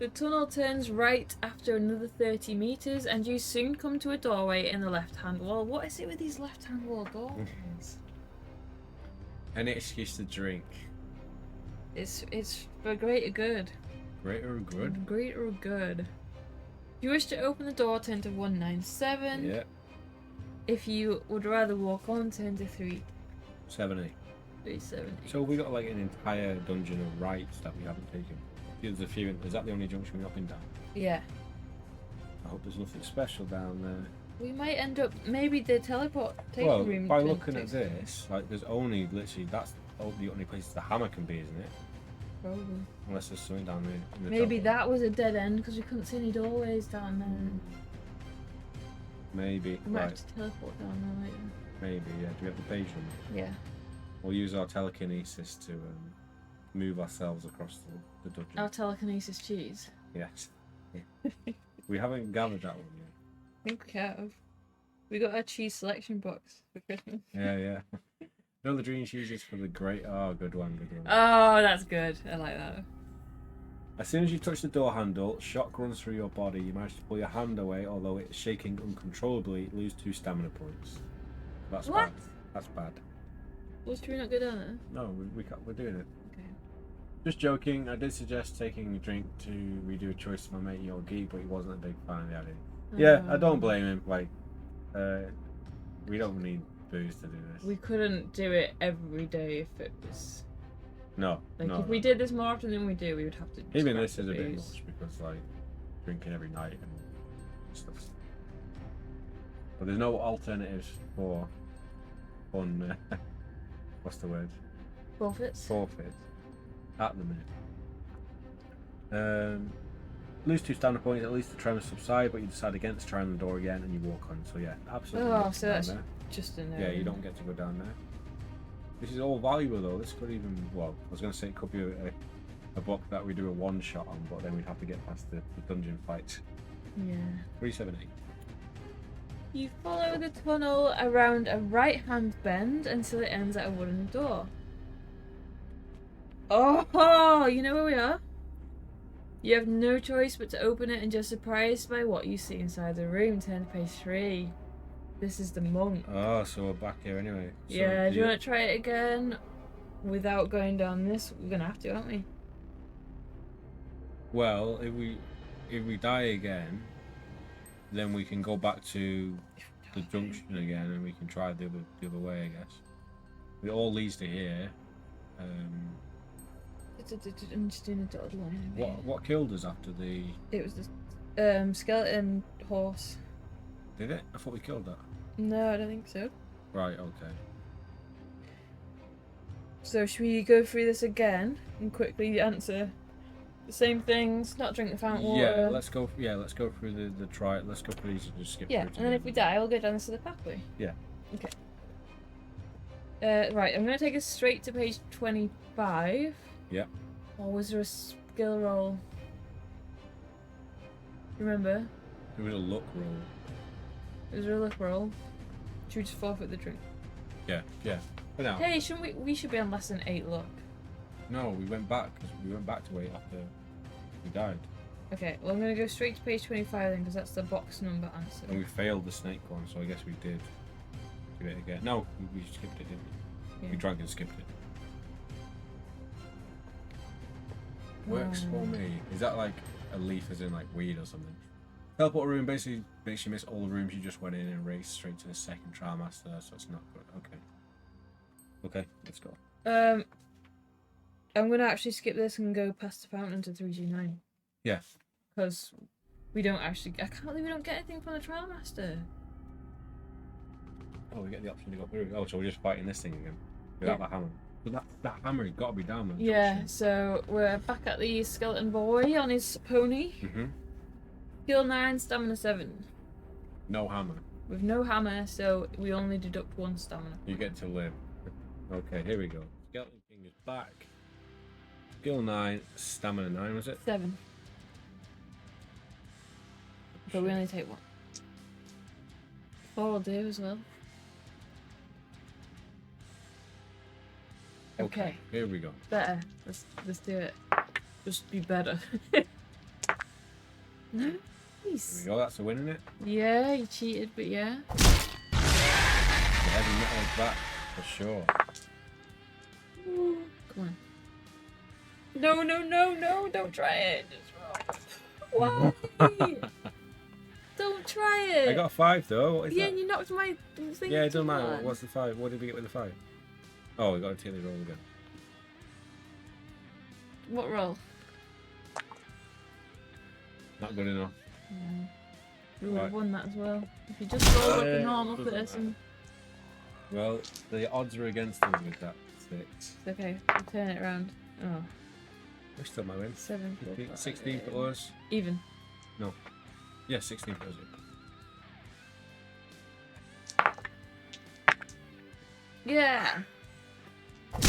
The tunnel turns right after another 30 meters, and you soon come to a doorway in the left-hand wall. What is it with these left-hand wall doors? Any excuse to drink. It's for greater good. Greater good. Greater good. If you wish to open the door, turn to 197. Yeah. If you would rather walk on, turn to 70. 370. So we got like an entire dungeon of rights that we haven't taken. There's a few. Is that the only junction we've not been down? Yeah. I hope there's nothing special down there. We might end up maybe the teleportation Well, room. by to- looking to- at this, like there's only literally that's the only place the hammer can be, isn't it? Probably. Unless there's something down there. In the Maybe top. that was a dead end because we couldn't see any doorways down there. Maybe. We might Right. have to teleport down there later. Maybe. Yeah. Do we have the page number? Yeah. We'll use our telekinesis to move ourselves across the dungeon. Our telekinesis cheese. Yes. We haven't gathered that one yet. I think we have. We got our cheese selection box for Christmas. Yeah, yeah. No, the dream cheese is for the great. Oh, good one, good one. Oh, that's good. I like that. As soon as you touch the door handle, shock runs through your body. You manage to pull your hand away, although it's shaking uncontrollably. Lose 2 stamina points. That's What? bad. That's bad. Well, should we not go down there? No, we're doing it. Okay. Just joking. I did suggest taking a drink to redo a choice to my mate Yo Geek, but he wasn't a big fan of the idea. Yeah, I don't blame him. Like, we don't need booze to do this. We couldn't do it every day if it was. No. Like, no, if we did this more often than we do, we would have to. Even this is the a bit booze. much because, like, drinking every night and stuff. But there's no alternatives for fun. What's the word? Forfeits. Forfeit. At the minute. Lose 2 stamina points, at least the tremors subside, but you decide against trying the door again and you walk on. So yeah, absolutely. Oh, nothing so down that's there. just in there. Yeah, you don't get to go down there. This is all valuable though. This could even, well, I was going to say it could be a book that we do a one shot on, but then we'd have to get past the dungeon fight. Yeah. 378. You follow the tunnel around a right-hand bend until it ends at a wooden door. Oh, you know where we are? You have no choice but to open it and you're surprised by what you see inside the room. Turn to page 3. This is the monk. Oh, so we're back here anyway. So Yeah, do you want to try it again without going down this? We're going to have to, aren't we? Well, if we die again, then we can go back to the junction again and we can try the other way, I guess. It all leads to here. I'm just doing a dotted line. What killed us after the... It was the skeleton horse. Did it? I thought we killed that. No, I don't think so. Right, okay. So should we go through this again and quickly answer the same things? Not drink the fountain water. Yeah, let's go through the try. Let's go through these and just skip Yeah, through. and then if we die, we'll go down this other pathway. Yeah. Okay. Right, I'm going to take us straight to page 25. Yeah. Or was there a skill roll? Remember? There was a luck roll. Was there a luck roll? Should we just forfeit the drink? Yeah. For now. Hey, shouldn't we should be on less than 8 luck. No, we went back because we went back to 8 after we died. Okay, well I'm going to go straight to page 25 then because that's the box number answer. And we failed the snake one, so I guess we did do it again. No, we skipped it, didn't we? Yeah. We drank and skipped it. Works for me. Is that like a leaf as in like weed or something? Teleport room basically makes you miss all the rooms you just went in and race straight to the second trial master, so it's not good. Okay, let's go. I'm gonna actually skip this and go past the fountain to 3G9. Yeah. Because we don't actually. I can't believe we don't get anything from the trial master. Oh, we get the option to go through. Oh, so we're just fighting this thing again without the hammer. But that hammer has got to be down there. Yeah, so we're back at the skeleton boy on his pony. Mhm. Skill 9, stamina 7. No hammer. With no hammer, so we only deduct 1 stamina. You get to live. Okay, here we go. Skeleton King is back. Skill 9, stamina 9, was it? 7. But we only take 1. 4 will do as well. Okay. Here we go. Better. Let's do it. Just be better. Here we Nice. go. That's a win, isn't it? Yeah, you cheated, but yeah. The heavy metal is back for sure. Come on. No, don't try it. Why? Don't try it. I got a 5 though. What is yeah, that? and you knocked my thing. Yeah, it doesn't matter. on. What's the 5? What did we get with the 5? Oh, we got a Tilly roll again. What roll? Not good enough. We would have Right. won that as well. If you just roll like a normal doesn't person. Well, the odds are against us with that 6. It's okay, we'll turn it around. Oh, We still might win. 7. 16 for us. Even. Yeah, 16 for us. Yeah! Down to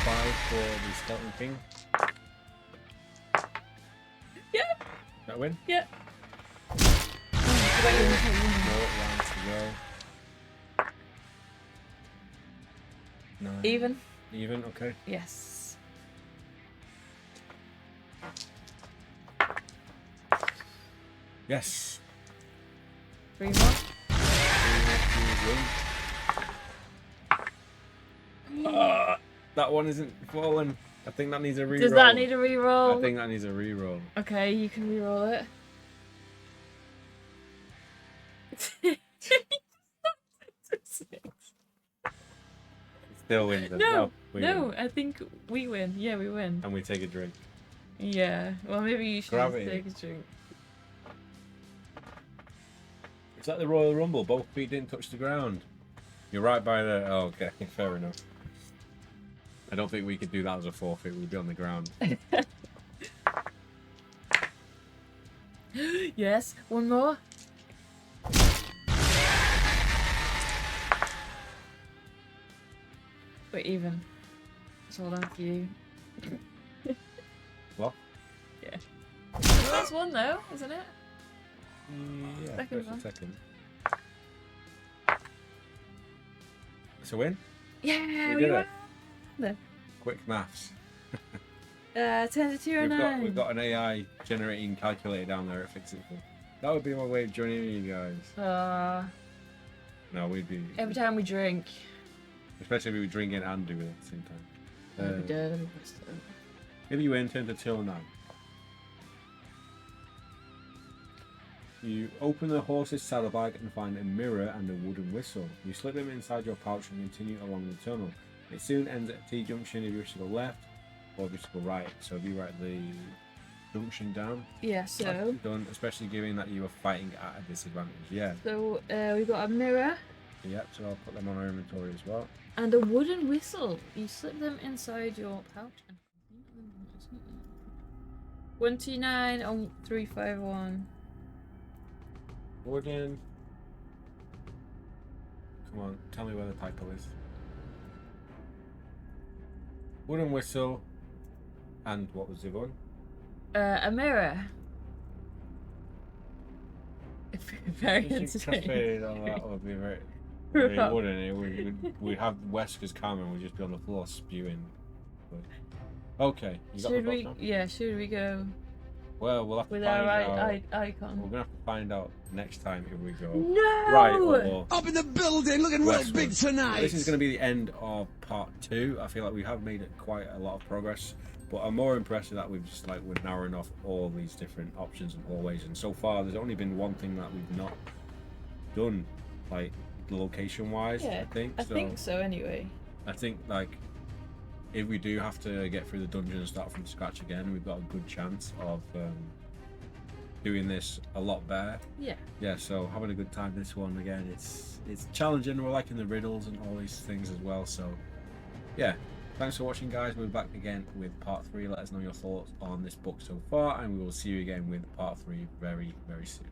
5 for the Skeleton King. Yeah! That win? Yeah. More rounds to go. 9. Even? Even, okay. Yes. Yes. 3 more? 3 more to win. That one isn't falling. I think that needs a reroll. Does that need a reroll? I think that needs a reroll. Okay, you can reroll it. Still wins. No, we no, win. I think we win. Yeah, we win. And we take a drink. Yeah, well, maybe you should Gravity. take a drink. It's like the Royal Rumble. Both feet didn't touch the ground. You're right by the... Oh, okay. Fair enough. I don't think we could do that as a forfeit. We'd be on the ground. Yes, one more. We're even. It's all down to you. What? Yeah. That's one though, isn't it? Yeah, Second first one. and second. It's a win? Yeah, We we did won. it. Quick maths. 10 to 2 or 9. We've got an AI generating calculator down there at Fix It. That would be my way of joining you guys. No, we'd be... Every time we drink. Especially if we were drinking and doing it at the same time. That'd be dead, that'd be best. If you win, turn to 209. You open the horse's saddlebag and find a mirror and a wooden whistle. You slip them inside your pouch and continue along the tunnel. It soon ends at a T-junction if you wish to go left or if you wish to go right. So if you write the junction down, Yeah, so. done, especially given that you were fighting at a disadvantage. Yeah. So we've got a mirror Yep, so I'll put them on our inventory as well. and a wooden whistle. You slip them inside your pouch and 129 on 351. Wooden. Come on, tell me where the typo is. Wooden whistle. And what was the other one? A mirror. Very If you entertaining. translated on that would be very... It wouldn't. We'd have Wesker's camera and we'd just be on the floor spewing. But, okay, you got Should the we? box now? Yeah, should we go Well, we'll have to with find our out. icon? We're gonna have to find out next time if we go No! right or Up in the building, looking real westward. big tonight. This is going to be the end of part 2. I feel like we have made it quite a lot of progress, but I'm more impressed that we've just like we're narrowing off all these different options and hallways. And so far, there's only been one thing that we've not done, like location wise. Yeah, I think so. Anyway. I think like if we do have to get through the dungeon and start from scratch again, we've got a good chance of doing this a lot better. Yeah, so having a good time this one again. It's challenging. We're liking the riddles and all these things as well. So yeah, thanks for watching, guys. We'll be back again with part 3. Let us know your thoughts on this book so far, and we will see you again with part 3 very, very soon.